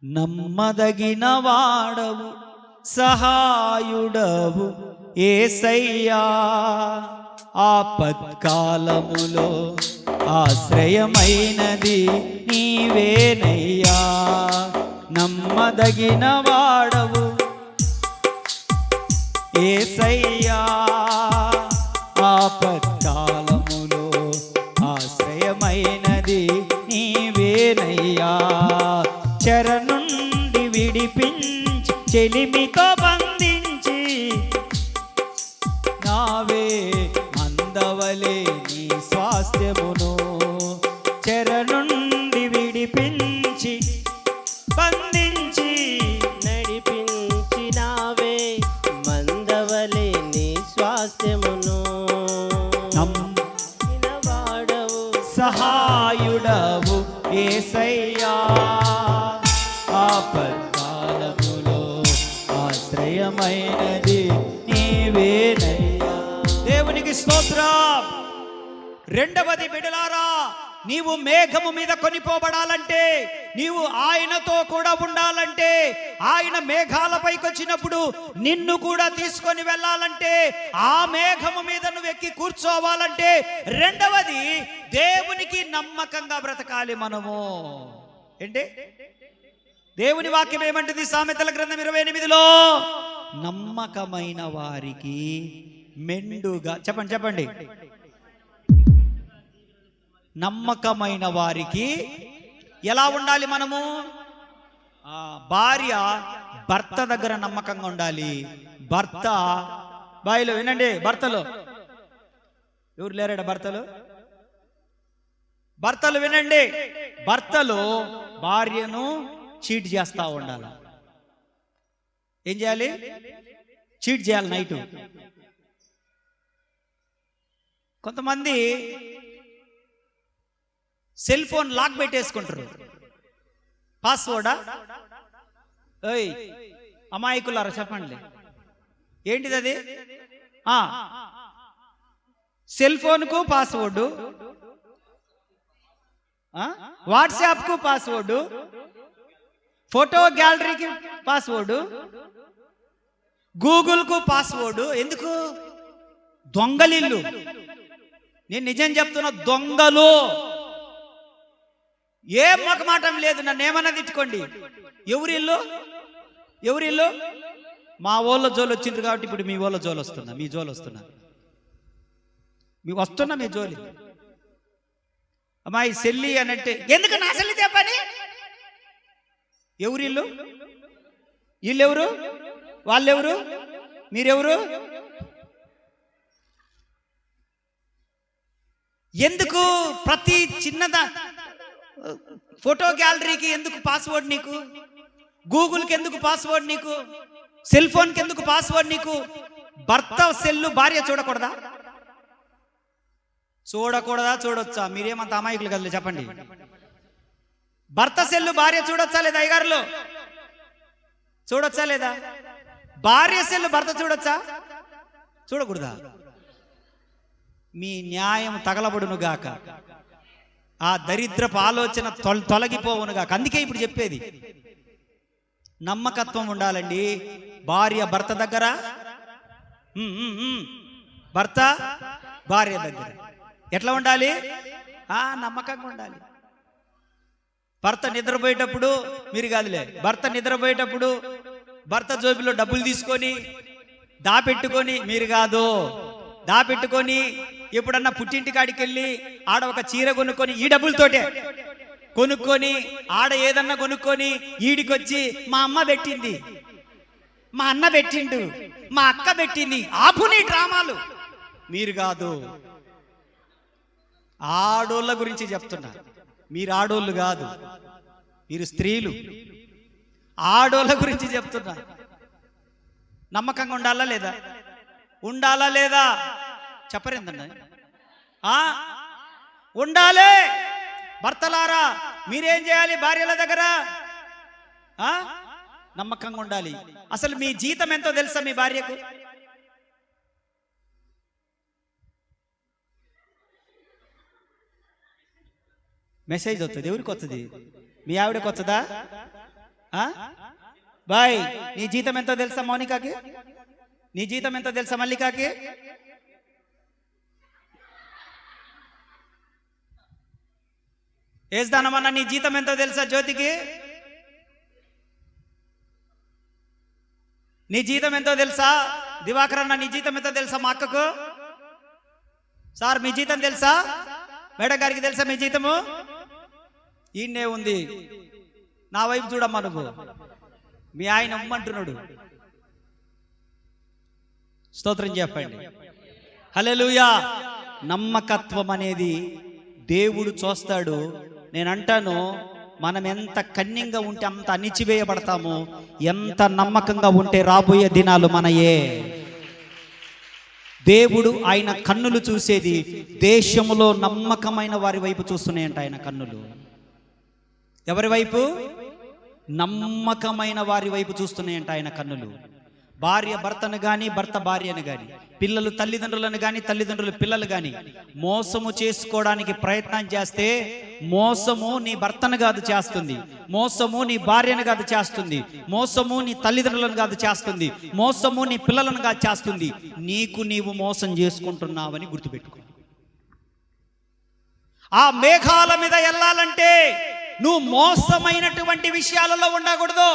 నమ్మదగిన వాడవు, సహాయుడవు యేసయ్యా, ఆపత్కాలములో ఆశ్రయమైనది నీవేనయ్యా. నమ్మదగిన వాడవు యేసయ్యా, ఆపత్కాలములో ఆశ్రయమైనది నీవేనయ్యా. చెర నుండి విడిపించి చెలిమితో బంధించి నావే మందవలే నీ స్వాస్థ్యమును. చెర నుండి విడిపించి బంధించి నడిపించినావే మందవలే నీ స్వాస్థ్యమును. వాడవు సహాయుడవు యేసయ్యా, ఆపత్కాలములో ఆశ్రయమైనది నీవేనయ్యా. దేవునికి స్తోత్రం. 2వది బిడ్డలారా, నీవు మేఘము మీద కొనిపోబడాలంటే, నీవు ఆయనతో కూడా ఉండాలంటే, ఆయన మేఘాలపైకి వచ్చినప్పుడు నిన్ను కూడా తీసుకొని వెళ్ళాలంటే, ఆ మేఘము మీద నువ్వు ఎక్కి కూర్చోవాలంటే, 2వది దేవునికి నమ్మకంగా బ్రతకాలి మనము. ఏంటి దేవుని వాక్యం ఏమంటుంది? సామెతల గ్రంథం 28లో నమ్మకమైన వారికి మెండుగా, చెప్పండి చెప్పండి, నమ్మకమైన వారికి ఎలా ఉండాలి మనము? భార్య భర్త దగ్గర నమ్మకంగా ఉండాలి. భర్త బాయిలో, వినండి, భర్తలు ఎవరు లేరాడ? భర్తలు వినండి, భర్తలు భార్యను చీట్ చేస్తా ఉండాలి. ఏం చేయాలి? చీట్ చేయాలి. నైటు కొంతమంది సెల్ ఫోన్ లాక్ పెట్టేసుకుంటారు. పాస్వర్డా? ఓయ్ అమాయకులారా చెప్పండి, ఏంటిది అది? సెల్ ఫోన్కు పాస్వర్డు, వాట్సాప్కు పాస్వర్డు, ఫోటో గ్యాలరీకి పాస్వర్డు, గూగుల్కు పాస్వర్డు. ఎందుకు? దొంగలిల్లు. నేను నిజం చెప్తున్నా, దొంగలు. ఏం మొకమాటం లేదు, నన్ను ఏమన్నా తిట్టుకోండి. ఎవరిల్లు? మా వాళ్ళ జోలు వచ్చింది కాబట్టి ఇప్పుడు మీ వాళ్ళ జోలు వస్తున్నా, మీ జోలు వస్తున్నా, మీకు వస్తున్నా మీ జోలి. అమ్మాయి సెల్లి అని అంటే, ఎందుకు నా సెల్లి చెప్పని? ఎవరిల్లు? వీళ్ళెవరు? వాళ్ళెవరు? మీరెవరు? ఎందుకు ప్రతి చిన్నదా ఫోటో గ్యాలరీకి ఎందుకు పాస్వర్డ్ నీకు? గూగుల్కి ఎందుకు పాస్వర్డ్ నీకు? సెల్ ఫోన్కి ఎందుకు పాస్వర్డ్ నీకు? భర్త సెల్లు భార్య చూడకూడదా? చూడొచ్చా? మీరేమంత అమాయకులు కదలే చెప్పండి. భర్త సెల్లు భార్య చూడొచ్చా లేదా? అయ్యగారులు చూడొచ్చా లేదా? భార్య సెల్లు భర్త చూడొచ్చా? చూడకూడదా? మీ న్యాయం తగలబడును గాక, ఆ దరిద్రపు ఆలోచన తొలగిపోవును గాక. అందుకే ఇప్పుడు చెప్పేది, నమ్మకత్వం ఉండాలండి. భార్య భర్త దగ్గర, భర్త భార్య దగ్గర ఎట్లా ఉండాలి? నమ్మకంగా ఉండాలి. భర్త నిద్రపోయేటప్పుడు, మీరు కాదులే, భర్త నిద్రపోయేటప్పుడు భర్త జోబిలో డబ్బులు తీసుకొని దాపెట్టుకొని, మీరు కాదు, దాపెట్టుకొని ఎప్పుడన్నా పుట్టింటి కాడికి వెళ్ళి ఆడ ఒక చీర కొనుక్కొని, ఈ డబ్బులతోటే కొనుక్కొని, ఆడ ఏదన్నా కొనుక్కొని ఈడికొచ్చి మా అమ్మ పెట్టింది, మా అన్న పెట్టిండు, మా అక్క పెట్టింది, ఆపు నీ డ్రామాలు. మీరు కాదు, ఆడోళ్ళ గురించి చెప్తున్నా. మీరు ఆడోళ్ళు కాదు, మీరు స్త్రీలు. ఆడోళ్ళ గురించి చెప్తున్నా. నమ్మకంగా ఉండాలా లేదా? ఉండాలా లేదా? చెప్పరేందన్న? ఉండాలి. భర్తలారా మీరేం చేయాలి? భార్యల దగ్గర నమ్మకంగా ఉండాలి. అసలు మీ జీతం ఎంతో తెలుసా మీ భార్యకు? మెసేజ్ వస్తుంది. ఎవరికి వస్తుంది? మీ ఆవిడకి వస్తుందా? బాయ్, నీ జీతం ఎంతో తెలుసా మౌనికాకి? నీ జీతం ఎంతో తెలుసా మల్లికాకి? ఏస్తానమన్నా నీ జీతం ఎంతో తెలుసా జ్యోతికి? నీ జీతం ఎంతో తెలుసా దివాకర్ అన్న? నీ జీతం ఎంతో తెలుసా మా అక్కకు? సార్ మీ జీతం తెలుసా? మేడం గారికి తెలుసా మీ జీతము? ఈయనే ఉంది. నా వైపు చూడమ్మా నువ్వు. మీ ఆయన ఉమ్మంటున్నాడు. స్తోత్రం చెప్పండి. హల్లెలూయా. నమ్మకత్వం అనేది దేవుడు చూస్తాడు. నేను అంటాను, మనం ఎంత కన్నింగా ఉంటే అంత అణిచివేయబడతాము, ఎంత నమ్మకంగా ఉంటే రాబోయే దినాలు మనయే. దేవుడు ఆయన కన్నులు చూసేది దేశములో నమ్మకమైన వారి వైపు చూస్తున్నాయంట. ఆయన కన్నులు ఎవరి వైపు? నమ్మకమైన వారి వైపు చూస్తున్నాయంట ఆయన కన్నులు. భార్య భర్తను కానీ, భర్త భార్యను కానీ, పిల్లలు తల్లిదండ్రులను కానీ, తల్లిదండ్రులు పిల్లలు కానీ మోసము చేసుకోవడానికి ప్రయత్నం చేస్తే, మోసము నీ భర్తను కాదు చేస్తుంది, మోసము నీ భార్యను కాదు చేస్తుంది, మోసము నీ తల్లిదండ్రులను కాదు చేస్తుంది, మోసము నీ పిల్లలను కాదు చేస్తుంది. నీకు నీవు మోసం చేసుకుంటున్నావని గుర్తుపెట్టుకో. ఆ మేఘాల మీద వెళ్ళాలంటే నువ్వు మోసమైనటువంటి విషయాలలో ఉండకూడదు.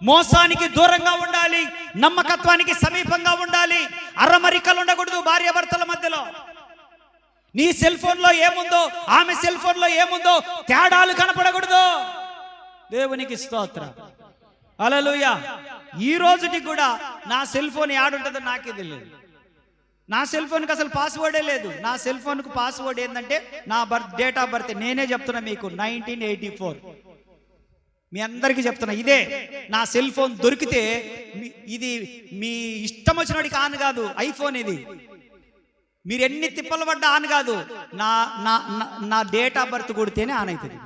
మోసానికి దూరంగా ఉండాలి, నమ్మకత్వానికి సమీపంగా ఉండాలి. అరమరికలు ఉండకూడదు భార్య భర్తల మధ్యలో. నీ సెల్ ఫోన్లో ఏముందో, ఆమె సెల్ ఫోన్లో ఏముందో తేడాలు కనపడకూడదు. దేవునికి స్తోత్రం. హల్లెలూయా. ఈ రోజుకి కూడా నా సెల్ ఫోన్ యాడుంటుందో నాకే తెలియదు. నా సెల్ ఫోన్కి అసలు పాస్వర్డే లేదు. నా సెల్ ఫోన్కు పాస్వర్డ్ ఏంటంటే నా డేట్ ఆఫ్ బర్త్. నేనే చెప్తున్నా మీకు, 1984. మీ అందరికీ చెప్తున్నా ఇదే. నా సెల్ ఫోన్ దొరికితే ఇది మీ ఇష్టం వచ్చినడికి ఆన్ కాదు, ఐఫోన్ ఇది. మీరు ఎన్ని తిప్పలు పడ్డా ఆన్ కాదు. నా నా నా డేట్ ఆఫ్ బర్త్ కొడితేనే ఆన్ అవుతుంది.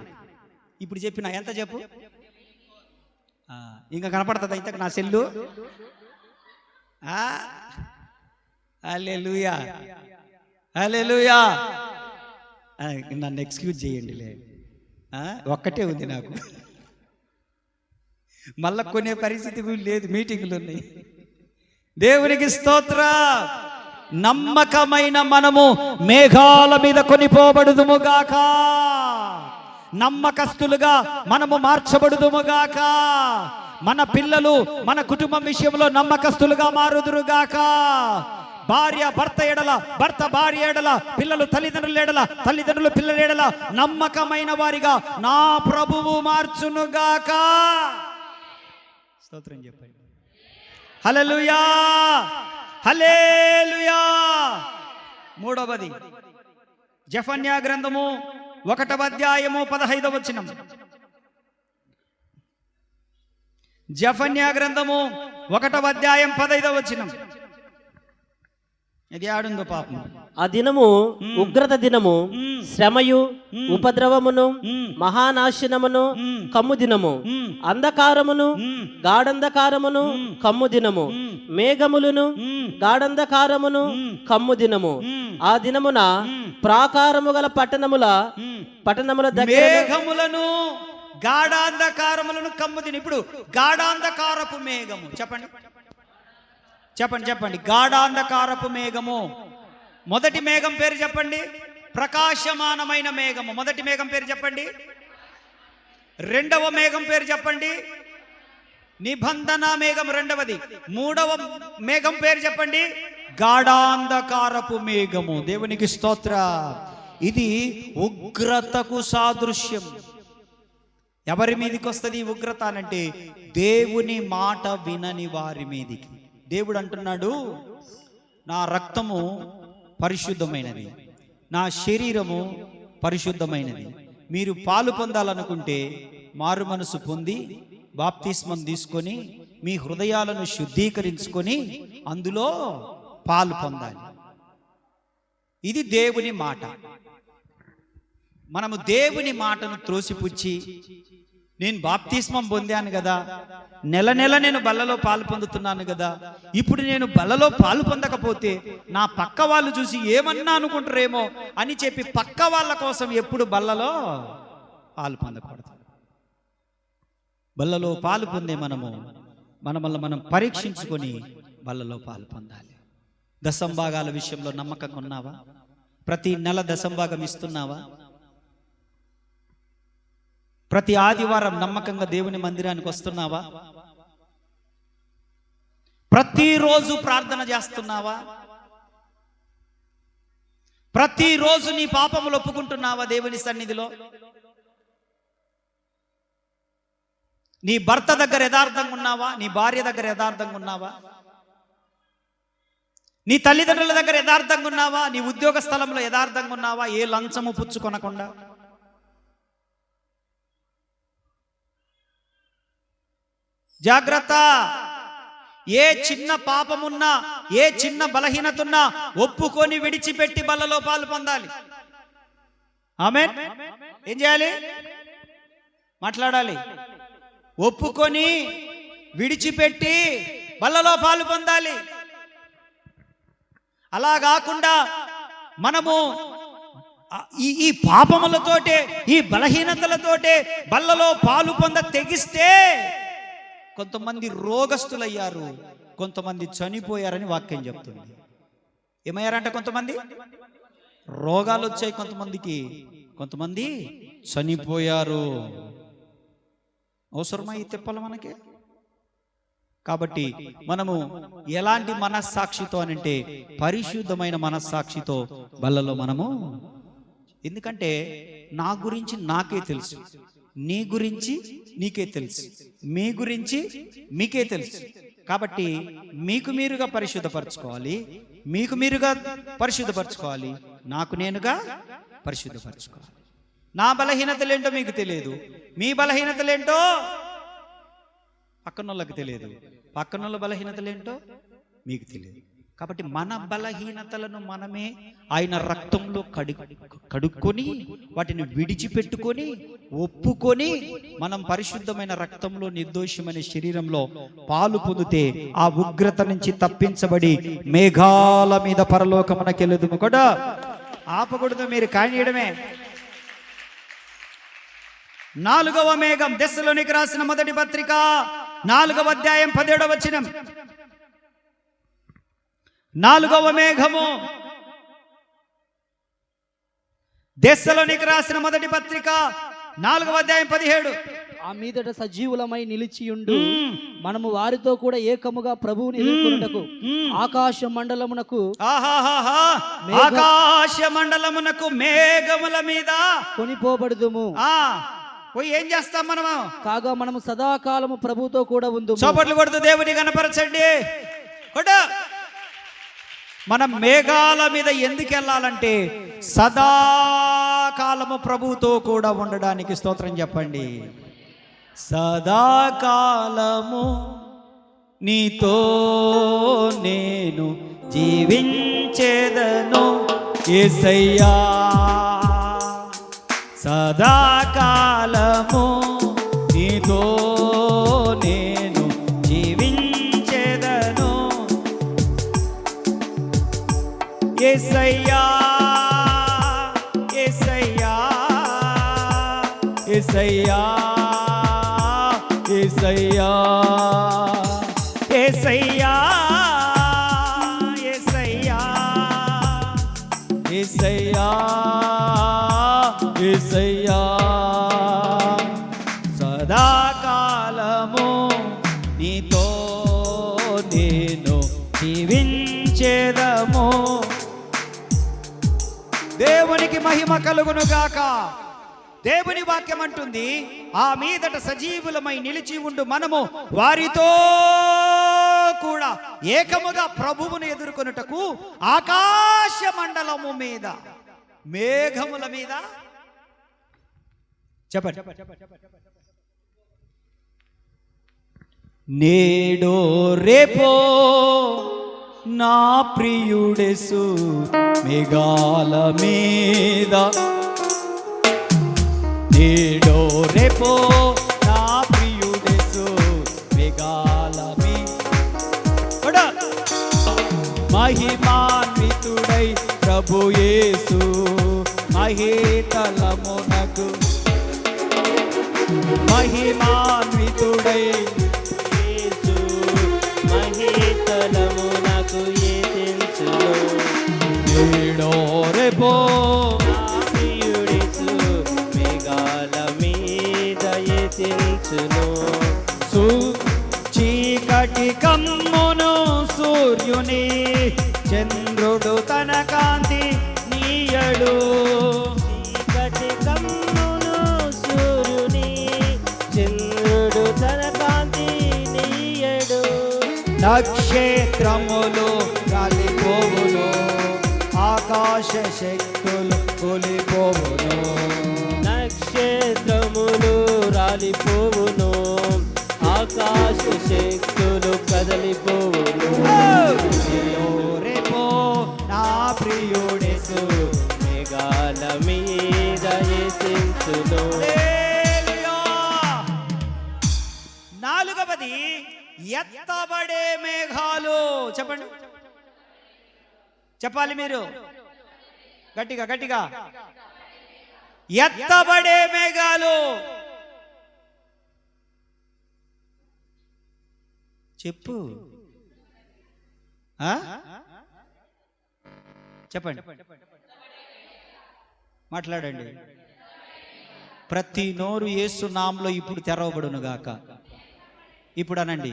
ఇప్పుడు చెప్పిన ఎంత చెప్పు, ఇంకా కనపడుతుంది అయితే నా సెల్లు. హల్లెలూయా, హల్లెలూయా. నన్ను ఎక్స్క్యూజ్ చేయండిలే, ఒక్కటే ఉంది నాకు. మళ్ళా కొనే పరిస్థితి లేదు, మీటింగ్లు ఉన్నాయి. దేవునికి స్తోత్రం. నమ్మకమైన మనము మేఘాల మీద కొనిపోబడుదుముగాక. నమ్మకస్తులుగా మనము మార్చబడుదుముగాక. మన పిల్లలు మన కుటుంబం విషయంలో నమ్మకస్తులుగా మారుదురుగాక. భార్య భర్త ఎడల, భర్త భార్య ఎడల, పిల్లలు తల్లిదండ్రుల ఎడల, తల్లిదండ్రులు పిల్లల ఎడల నమ్మకమైన వారిగా నా ప్రభువు మార్చునుగాక. స్తోత్రం చెప్పండి. హల్లెలూయా, హల్లెలూయా. మూడవది జెఫన్యా గ్రంథము 1వ అధ్యాయము 15వ వచనం. జెఫన్యా గ్రంథము 1వ అధ్యాయం 15వ వచనం. ఇది ఆడుందో పాపం. ఆ దినము ఉగ్రత దినము, శ్రమయు ఉపద్రవమును మహానాశనమును కమ్ము దినము, అంధకారమును గాఢంధకారమును కమ్ము దినము, మేఘములను గాఢంధకారమును కమ్ము దినము. ఆ దినమున ప్రాకారము గల పట్టణముల దగ్గర మేఘములను గాఢాంధకారములను కమ్ము దినం. ఇప్పుడు గాఢాంధకారపు మేఘము చెప్పండి, చెప్పండి, చెప్పండి. గాఢాంధకారపు మేఘము. మొదటి మేఘం పేరు చెప్పండి. ప్రకాశమానమైన మేఘము. మొదటి మేఘం పేరు చెప్పండి. రెండవ మేఘం పేరు చెప్పండి. నిబంధన మేఘం రెండవది. మూడవ మేఘం పేరు చెప్పండి. గాఢాంధకారపు మేఘము. దేవునికి స్తోత్ర. ఇది ఉగ్రతకు సాదృశ్యం. ఎవరి మీదకి వస్తుంది ఈ ఉగ్రత అనంటే దేవుని మాట వినని వారి మీదికి. దేవుడు అంటున్నాడు, నా రక్తము పరిశుద్ధమైనది, నా శరీరము పరిశుద్ధమైనది. మీరు పాలు పొందాలనుకుంటే మారు మనసు పొంది బాప్తిస్మం తీసుకొని మీ హృదయాలను శుద్ధీకరించుకొని అందులో పాలు పొందాలి. ఇది దేవుని మాట. మనము దేవుని మాటను త్రోసిపుచ్చి, నేను బాప్తిస్మం పొందాను కదా, నెల నెల నేను బల్లలో పాలు పొందుతున్నాను కదా, ఇప్పుడు నేను బల్లలో పాలు పొందకపోతే నా పక్క వాళ్ళు చూసి ఏమన్నా అనుకుంటారేమో అని చెప్పి పక్క వాళ్ళ కోసం ఎప్పుడు బల్లలో పాలు పొందకూడదు. బల్లలో పాలు పొందే మనమల్ని మనం పరీక్షించుకొని బల్లలో పాలు పొందాలి. దశంభాగాల విషయంలో నమ్మకంగా ఉన్నావా? ప్రతి నెల దశంభాగం ఇస్తున్నావా? ప్రతి ఆదివారం నమ్మకంగా దేవుని మందిరానికి వస్తున్నావా? ప్రతిరోజు ప్రార్థన చేస్తున్నావా? ప్రతిరోజు నీ పాపములు ఒప్పుకుంటున్నావా దేవుని సన్నిధిలో? నీ భర్త దగ్గర యథార్థంగా ఉన్నావా? నీ భార్య దగ్గర యథార్థంగా ఉన్నావా? నీ తల్లిదండ్రుల దగ్గర యథార్థంగా ఉన్నావా? నీ ఉద్యోగ స్థలంలో యథార్థంగా ఉన్నావా? ఏ లంచము పుచ్చుకొనకుండా. జాగ్రత్త. ఏ చిన్న పాపమున్నా, ఏ చిన్న బలహీనతున్నా ఒప్పుకొని విడిచిపెట్టి బల్లలో పాలు పొందాలి. ఆమేన్. ఏం చేయాలి? మాట్లాడాలి. ఒప్పుకొని విడిచిపెట్టి బల్లలో పాలు పొందాలి. అలా కాకుండా మనము ఈ పాపములతోటే, ఈ బలహీనతలతోటే బల్లలో పాలు పొంద తెగిస్తే కొంతమంది రోగస్తులయ్యారు, కొంతమంది చనిపోయారని వాక్యం చెప్తుంది. ఏమయ్యారంట? కొంతమంది రోగాలు వచ్చాయి, కొంతమంది చనిపోయారు. అవసరమా ఈ తిప్పలు మనకి? కాబట్టి మనము ఎలాంటి మనస్సాక్షితో అనంటే పరిశుద్ధమైన మనస్సాక్షితో బల్లలో మనము, ఎందుకంటే నా గురించి నాకే తెలుసు, నీ గురించి నీకే తెలుసు, మీ గురించి మీకే తెలుసు. కాబట్టి మీకు మీరుగా పరిశుద్ధపరచుకోవాలి, మీకు మీరుగా పరిశుద్ధపరచుకోవాలి, నాకు నేనుగా పరిశుద్ధపరచుకోవాలి. నా బలహీనతలేంటో మీకు తెలియదు, మీ బలహీనతలేంటో పక్కనోళ్ళకి తెలియదు, పక్కనోళ్ళ బలహీనతలేంటో మీకు తెలియదు. కాబట్టి మన బలహీనతలను మనమే ఆయన రక్తంలో కడుక్కొని వాటిని విడిచిపెట్టుకొని ఒప్పుకొని మనం పరిశుద్ధమైన రక్తంలో నిర్దోషమైన శరీరంలో పాలు పొందితే ఆ ఉగ్రత నుంచి తప్పించబడి మేఘాల మీద పరలోకమునకెళ్ళుదుము కూడా. ఆపకూడదు, మీరు కానియడమే. 4వ మేఘం. దెస్సలోనికి రాసిన మొదటి పత్రిక 4వ అధ్యాయం 17వ వచనం. 4వ మేఘము. దెస్సలోనికి రాసిన మొదటి పత్రిక 4వ అధ్యాయం 17. ఆ మీదట సజీవులమై నిలిచియుండు మనము వారితో కూడా ఏకముగా ప్రభువుని ఎదుర్కొనుటకు ఆకాశ మండలమునకు ఆకాశ మండలమునకు మేఘముల మీద కొనిపోబడుదుము. పోయి ఏం చేస్తాం మనము? కాగా మనము సదాకాలము ప్రభుతో కూడా ఉందుము. చప్పట్లు కొడుతూ దేవుని కనపరచండి. మనం మేఘాల మీద ఎందుకు వెళ్ళాలంటే సదాకాలము ప్రభుతో కూడా ఉండడానికి. స్తోత్రం చెప్పండి. సదాకాలము నీతో నేను జీవించేదను యేసయ్యా, సదాకాలము నీతో నేను జీవించేదను యేసయ్యా, యేసయ్యా, యేసయ్యా, యేసయ్యా, యేసయ్యా, యేసయ్యా, యేసయ్యా, యేసయ్యా, సదాకాలము నీతో నేను జీవించేదము. దేవునికి మహిమ కలుగును గాక. దేవుని వాక్యం అంటుంది, ఆ మీదట సజీవులమై నిలిచి ఉండు మనము వారితో కూడా ఏకముగా ప్రభువును ఎదుర్కొనుటకు ఆకాశ మండలము మీద, మేఘముల మీద, చెప్పండి, నేడో రేపో నా ప్రియుడెసు మేఘాల మీద, నేడో రేపో నా ప్రియుడెసు మేఘాల మీద, మహిమాన్వితుడై ప్రభు యేసు మహేతలమునకు, మహిమాన్వితుడై యేసు మహేతలమునకు ఎదించును. నేడో రేపో నా ప్రియుడేసు మేఘాల మీద ఎదించును. చీకటి కమ్మును సూర్యుని, చంద్రుడు తన కాంతి నీయడు, చీకటి కమ్మును సూర్యుని, చంద్రుడు తన కాంతి నీయడు. నక్షత్రములు కాలిపోవును, ఆకాశ శక్తులు కూలిపోవును, నక్షత్రములు రాలిపోవును, ఆకాశ శక్తులు కదలిపోవును. నేడో రేపో నా ప్రియుడెసు మేఘాల మీద ఎదించును. హల్లెలూయా. నాలుగవది ఎత్తబడే మేఘాలు. చెప్పండి, చెప్పాలి మీరు గట్టిగా గట్టిగా. ఎత్తబడే మేఘాలు. చెప్పు, ఆ? చెప్పండి, మాట్లాడండి. ప్రతి నోరు యేసు నామములో ఇప్పుడు తెరవబడును గాక. ఇప్పుడు అనండి.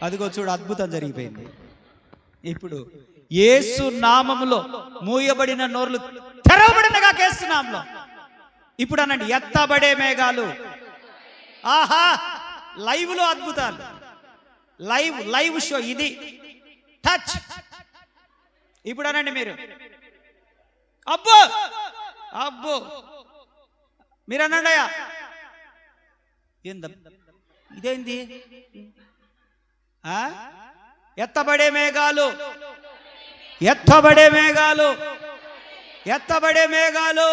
అదిగో చూడు, అద్భుతం జరిగిపోయింది. ఇప్పుడు యేసు నామములో మూయబడిన నోర్లు తెరవబడిన గాక యేసు నామములో. ఇప్పుడు అనండి, ఎత్తబడే మేఘాలు. ఆహా, లైవ్ లో అద్భుతాలు. లైవ్ షో ఇది. టచ్. ఇప్పుడు అనండి మీరు, అబ్బో అబ్బో, మీరు అనండి అయ్యా. ఏంద ఇదేంది? ఎత్తబడే మేఘాలు, ఎత్తబడే మేఘాలు, ఎత్తబడే మేఘాలు.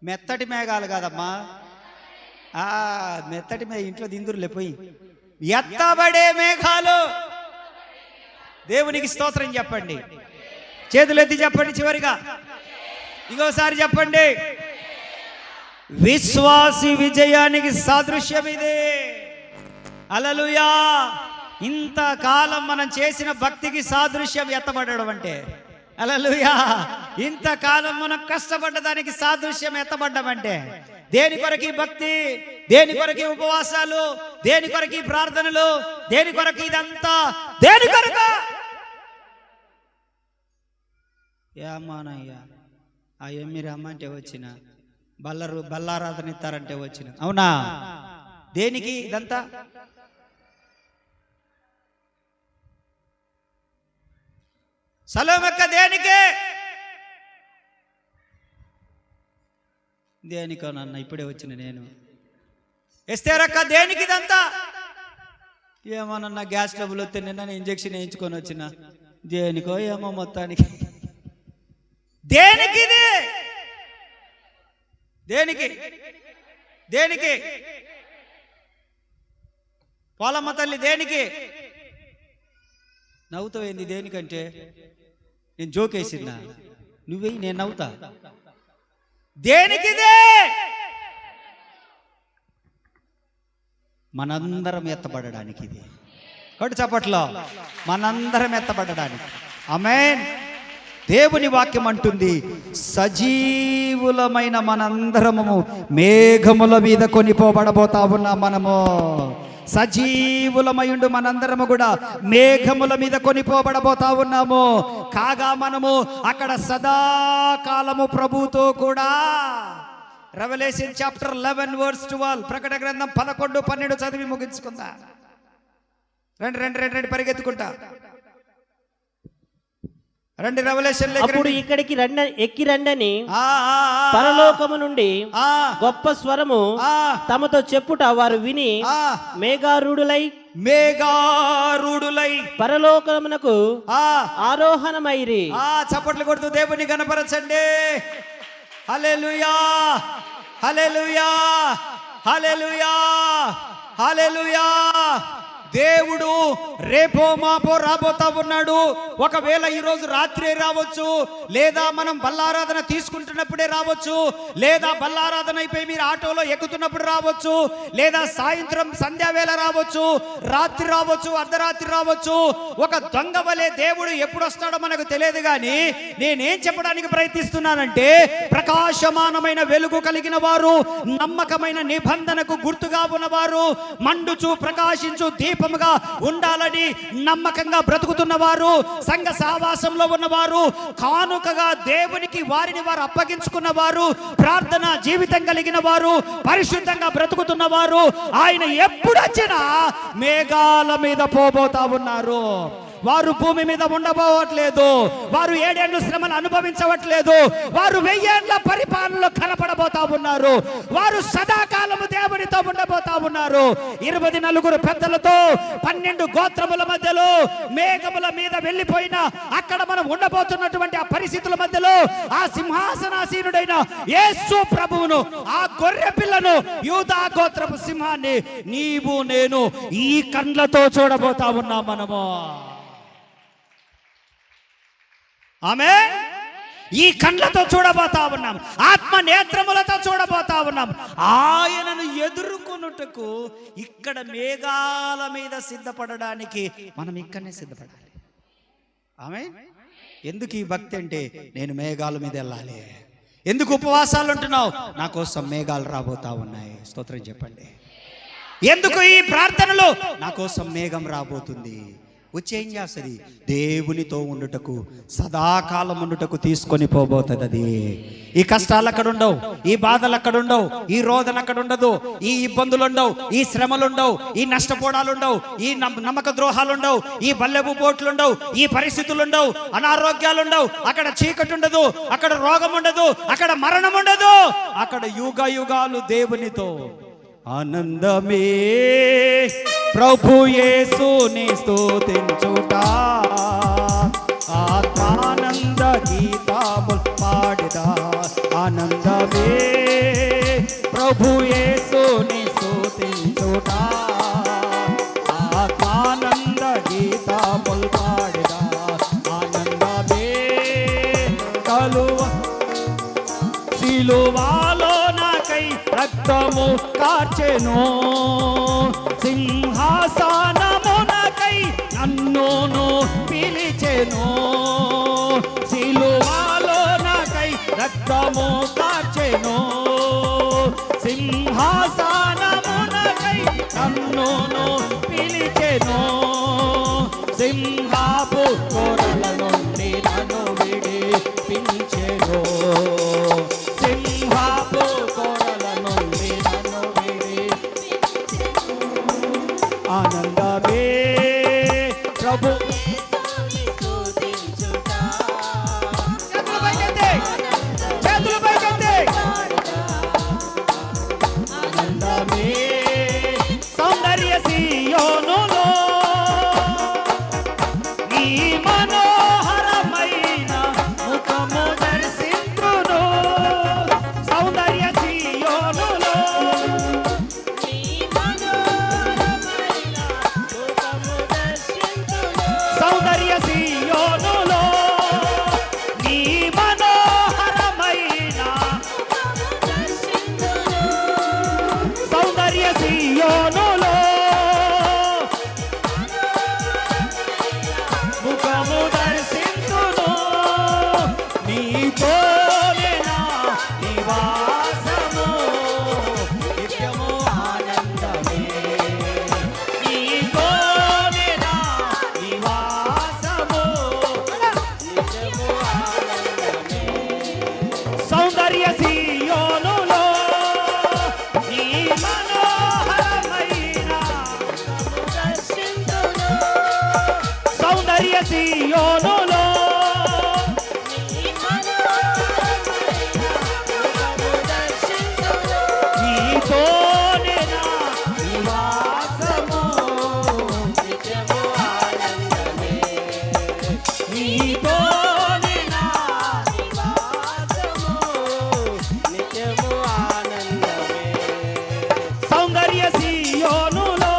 మెత్తటి మేఘాలు కాదమ్మా, మెత్తటి ఇంట్లో దిందురులే పోయి. ఎత్తబడే మేఘాలు. దేవునికి స్తోత్రం చెప్పండి. చేతులు ఎత్తి చెప్పండి. చివరిగా ఇంకోసారి చెప్పండి. విశ్వాసి విజయానికి సాదృశ్యం ఇదే. హల్లెలూయా. ఇంతకాలం మనం చేసిన భక్తికి సాదృశ్యం ఎత్తబడడం అంటే. హల్లెలూయా. ఇంతకాలం మనం కష్టపడ్డదానికి సాదృశ్యం ఎత్తబడ్డం అంటే. దేని కొరకు భక్తి, దేని కొరకు ఉపవాసాలు, దేని కొరకు ప్రార్థనలు, దేని కొరకు ఇదంతా, దేని కొరకు? ఏమానయ్యా, అయ్యో మీరు అమ్మంటే వచ్చిన, బల్లారాధన ఇస్తారంటే వచ్చిన. అవునా? దేనికి ఇదంతా? సలోమక్క దేనికే? దేనికో నన్న ఇప్పుడే వచ్చిన నేను. ఎస్తేరక్క దేనికి ఇదంతా? ఏమోనన్నా గ్యాస్ ట్రబుల్ వస్తే నిన్న ఇంజక్షన్ వేయించుకొని వచ్చిన. దేనికో ఏమో మొత్తానికి. దేనికి ఇది? దేనికి? దేనికి? పోలమ్మ తల్లి దేనికి? నవ్వుతావేంది? దేనికంటే నేను జోకేసినా, నువ్వే నేను నవ్వుతా. దేనికిదే? మనందరం ఎత్తబడడానికి. ఇది కొట్టు చప్పట్లో. మనందరం ఎత్తబడడానికి. ఆమేన్. దేవుని వాక్యం అంటుంది, సజీవులమైన మనందరము మేఘముల మీద కొనిపోబడబోతా ఉన్నాం. మనము సజీవులమైండు మనందరము కూడా మేఘముల మీద కొనిపోబడబోతా ఉన్నాము. కాగా మనము అక్కడ సదాకాలము ప్రభుతో కూడా. రెవల్యూషన్ చాప్టర్ 11:12, ప్రకటన గ్రంథం 11-12 చదివి ముగించుకుందా. రండి పరిగెత్తుకుంటా రండి. రెవల్యూషన్ అప్పుడు ఇక్కడికి ఎక్కి రండని పరలోకము నుండి గొప్ప స్వరము తమతో చెప్పుట వారు విని మేఘారూఢులై పరలోకమునకు ఆరోహణమైరి. చప్పట్లు కొడుతూ దేవుని గణపరచండి. హల్లెలూయా, హల్లెలూయా, హల్లెలూయా, హల్లెలూయా. దేవుడు రేపో మాపో రాబోతా ఉన్నాడు. ఒకవేళ ఈరోజు రాత్రే రావచ్చు, లేదా మనం బల్లారాధన తీసుకుంటున్నప్పుడే రావచ్చు, లేదా బల్లారాధన అయిపోయి మీరు ఆటోలో ఎక్కుతున్నప్పుడు రావచ్చు, లేదా సాయంత్రం సంధ్యావేళ రావచ్చు, రాత్రి రావచ్చు, అర్ధరాత్రి రావచ్చు. ఒక దొంగ వలె దేవుడు ఎప్పుడు వస్తాడో మనకు తెలియదు. కానీ నేనేం చెప్పడానికి ప్రయత్నిస్తున్నానంటే, ప్రకాశమానమైన వెలుగు కలిగిన వారు, నమ్మకమైన నిబంధనకు గుర్తుగా ఉన్నవారు, మండుచు ప్రకాశించు దీపముగా ఉండాలని నమ్మకంగా బ్రతుకుతున్నవారు, సంఘ సహవాసంలో ఉన్నవారు, కానుకగా దేవునికి వారిని వారు అప్పగించుకున్నవారు, ప్రార్థన జీవితం కలిగిన వారు, పరిశుద్ధంగా బ్రతుకుతున్నవారు, ఆయన ఎప్పుడొచ్చినా మేఘాల మీద పోబోతా ఉన్నారు. వారు భూమి మీద ఉండబోవట్లేదు, వారు 7 ఏళ్ళు శ్రమలు అనుభవించవట్లేదు, వారు 1000 ఏళ్ల పరిపాలనలో కనపడబోతా ఉన్నారు. వారు సదాకాలము దేవునితో ఉండబోతా ఉన్నారు. 24 పెద్దలతో 12 గోత్రముల మధ్యలో మేఘముల మీద వెళ్ళిపోయిన అక్కడ మనం ఉండబోతున్నటువంటి ఆ పరిస్థితుల మధ్యలో ఆ సింహాసనాసీనుడైన యేసు ప్రభువును, ఆ గొర్రె పిల్లను, యూదా గోత్రపు సింహాన్ని నీవు నేను ఈ కండ్లతో చూడబోతా ఉన్నాం మనము. ఆమేన్. ఈ కండ్లతో చూడబోతా ఉన్నాం, ఆత్మ నేత్రములతో చూడబోతా ఉన్నాం. ఆయనను ఎదుర్కొనుటకు ఇక్కడ మేఘాల మీద సిద్ధపడడానికి మనం ఇక్కడనే సిద్ధపడాలి. ఆమేన్. ఎందుకు ఈ భక్తి అంటే, నేను మేఘాల మీద వెళ్ళాలి. ఎందుకు ఉపవాసాలు ఉంటున్నావు? నా కోసం మేఘాలు రాబోతా ఉన్నాయి. స్తోత్రం చెప్పండి. ఎందుకు ఈ ప్రార్థనలు? నా కోసం మేఘం రాబోతుంది. వచ్చి ఏం చేస్తుంది? దేవునితో ఉండుటకు, సదాకాలం ఉండుటకు తీసుకొని పోబోతుంది. అది ఈ కష్టాలు అక్కడ ఉండవు, ఈ బాధలు అక్కడ ఉండవు, ఈ రోదన అక్కడ ఉండదు, ఈ ఇబ్బందులు ఉండవు, ఈ శ్రమలు ఉండవు, ఈ నష్టపోవడాలు ఉండవు, ఈ నమ్మక ద్రోహాలు ఉండవు, ఈ బల్లెపు పోట్లు ఉండవు, ఈ పరిస్థితులు ఉండవు, అనారోగ్యాలు ఉండవు, అక్కడ చీకటి ఉండదు, అక్కడ రోగం ఉండదు, అక్కడ మరణం ఉండదు. అక్కడ యుగ యుగాలు దేవునితో ఆనందమే. ప్రభు యేసుని స్తుతించుట, ఆత్మానంద గీతాములు పాడుదా. ఆనందమే ప్రభు యేసుని స్తుతించుట, ఆత్మానంద గీతాములు పాడుదా. ఆనందమే కలువ సిలువలో నాకై రక్తము కార్చెను, సింహాసనమునకై నన్నును పిలిచెను. సిలువలో నాకై రక్తము కార్చెను, సింహాసనమునకై నన్నును పిలిచెను. సింహాపు కొరల నుండి నన్ను విడిపించెను, సింహాపు కొరల నుండి నన్ను ఆనందమే ప్రభు. చేతులు పైకెత్తి ఆనందమే. సౌందర్య సియోనులో నీ మనోహరమైన ముఖము దర్శించును. సౌందర్య సియోనులో సౌందర్య సియోనులో నీ మనోహరమైన సౌందర్య సియోనులో ముఖము దర్శించును. నీతోనే నా నివాసము, నిత్యము ఆనందమే. నీతోనే నా నివాసము, సియోనులో నీతోనే నా నివాసము, నీతోనే నా సౌందర్య సియోనులో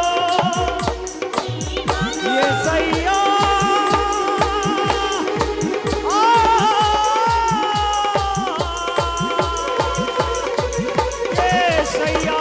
యేసయ్యా యేసయ్యా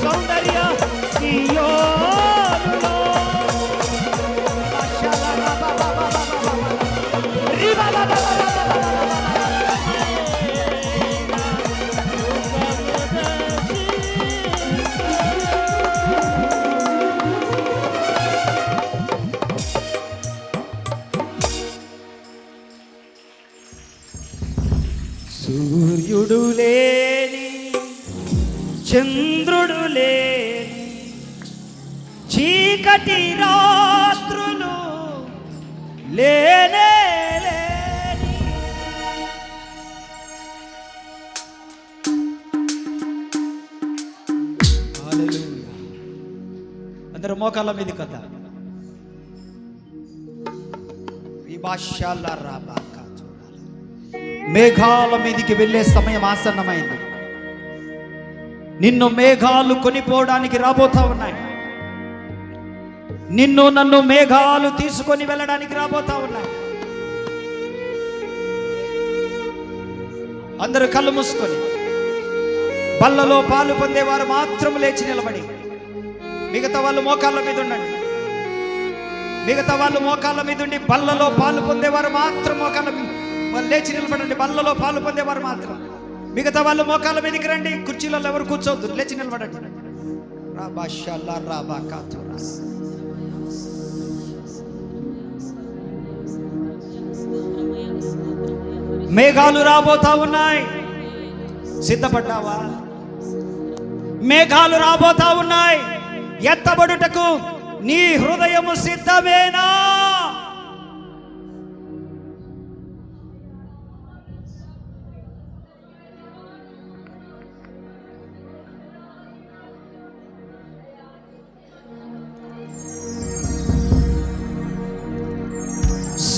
సౌందర్య సియోనులో సూర్యుడు లేని చంద్రుడు లేని చీకటి రాత్రులు లేనే లేని హల్లెలూయా. అందరూ మోకాళ్ళ మీద కదా ఈ భాష్యాల రాబాక మేఘాల మీదికి వెళ్ళే సమయం ఆసన్నమైంది. నిన్ను మేఘాలు కొనిపోవడానికి రాబోతా ఉన్నాయి. నిన్ను నన్ను మేఘాలు తీసుకొని వెళ్ళడానికి రాబోతా ఉన్నాయి. అందరూ కళ్ళు మూసుకొని బల్లలో పాలు పొందేవారు మాత్రం లేచి నిలబడి, మిగతా వాళ్ళు మోకాళ్ళ మీద ఉండండి. మిగతా వాళ్ళు మోకాళ్ళ మీద ఉండి బల్లలో పాలు పొందేవారు మాత్రం మోకాళ్ళ వాళ్ళు లేచి నిలబడండి. బల్లలో పాలు పొందేవారు మాత్రం. మిగతా వాళ్ళు మోకాళ్ళ మీదకి రండి. కుర్చీలలో ఎవరు కూర్చోవద్దు, లేచి నిలబడండి. మేఘాలు రాబోతా ఉన్నాయి. సిద్ధపడ్డావా? మేఘాలు రాబోతా ఉన్నాయి. ఎత్తబడుటకు నీ హృదయము సిద్ధమేనా?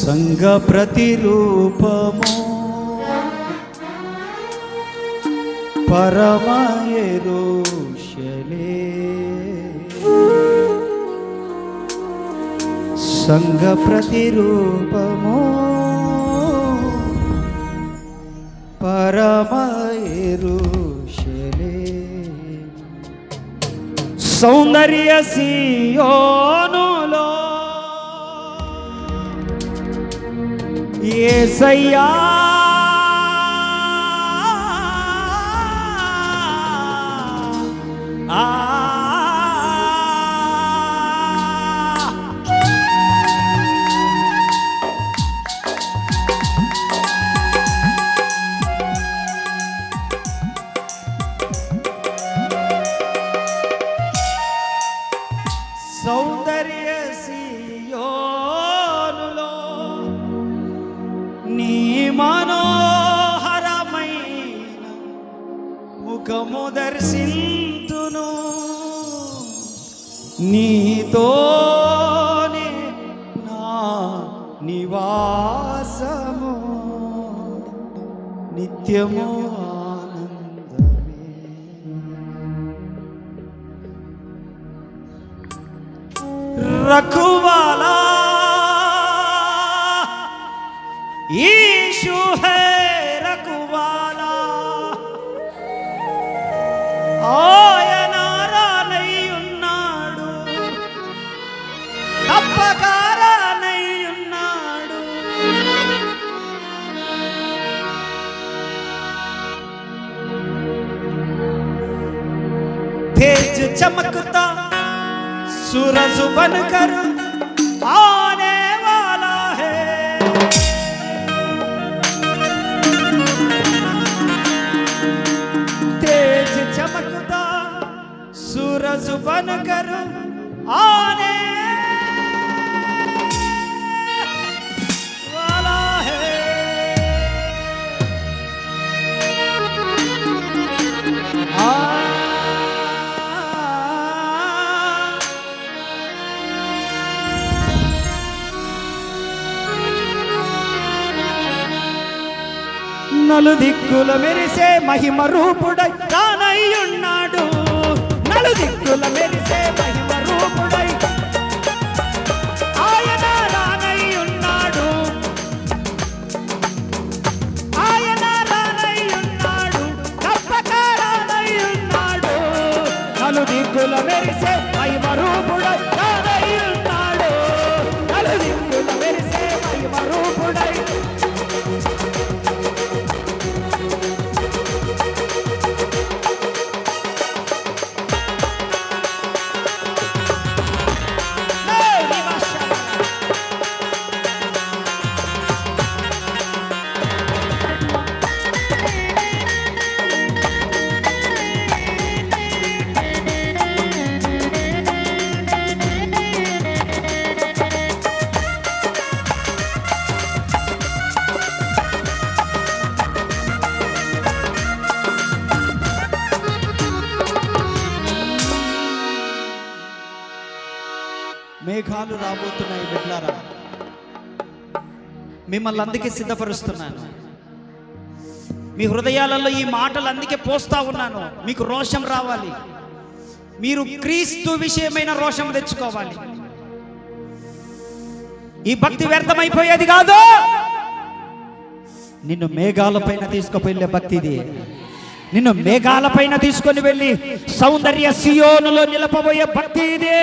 సంఘ ప్రతిరూపము పరమ యెరూషలేము, సంఘ ప్రతిరూపము పరమ యెరూషలేము, సౌందర్య సియోనులో యేసయ్యా సౌందర్య సియోనులో నీ మనోహరమైన ముఖము దర్శింతును, నీతోనే నా నివాసము నిత్యము ఆనందమే. రఖువాలా यीशु है रखवाला, ఆయన రానయ్యున్నాడు, తప్పక రానయ్యున్నాడు. चमकता सूरज बनकर आने वाला है। तेज चमकता सूरज बनकर आने वाला है। నలుదిక్కుల మెరిసే మహిమ రూపుడై రానయ్యున్నాడు, నలుదిక్కుల మెరిసే మహిమ రూపుడై ఆయన రానయ్యున్నాడు, ఆయన రానయ్యున్నాడు, తప్పక రానయ్యున్నాడు, నలుదిక్కుల మెరిసే మహిమ రూపుడై రానయ్యున్నాడు, నలుదిక్కుల మెరిసే మహిమ రూపుడై. మేఘాలు రాబోతున్నాయి బిడ్డలారా, మిమ్మల్ని అందుకే సిద్ధపరుస్తున్నాను. మీ హృదయాలలో ఈ మాటలు అందుకే పోస్తా ఉన్నాను. మీకు రోషం రావాలి, మీరు క్రీస్తు విషయమైన రోషం తెచ్చుకోవాలి. ఈ భక్తి వ్యర్థమైపోయేది కాదు, నిన్ను మేఘాలపైన తీసుకుపోయే భక్తి ఇది. నిన్ను మేఘాలపైన తీసుకొని వెళ్ళి సౌందర్య సియోనులో నిలపబోయే భక్తి ఇదే.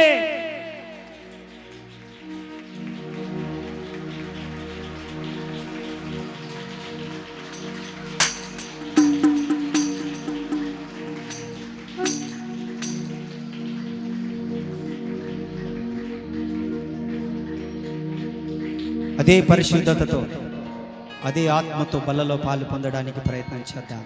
అదే పరిశుద్ధతతో, అదే ఆత్మతో బలలో పాలు పొందడానికి ప్రయత్నం చేద్దాం.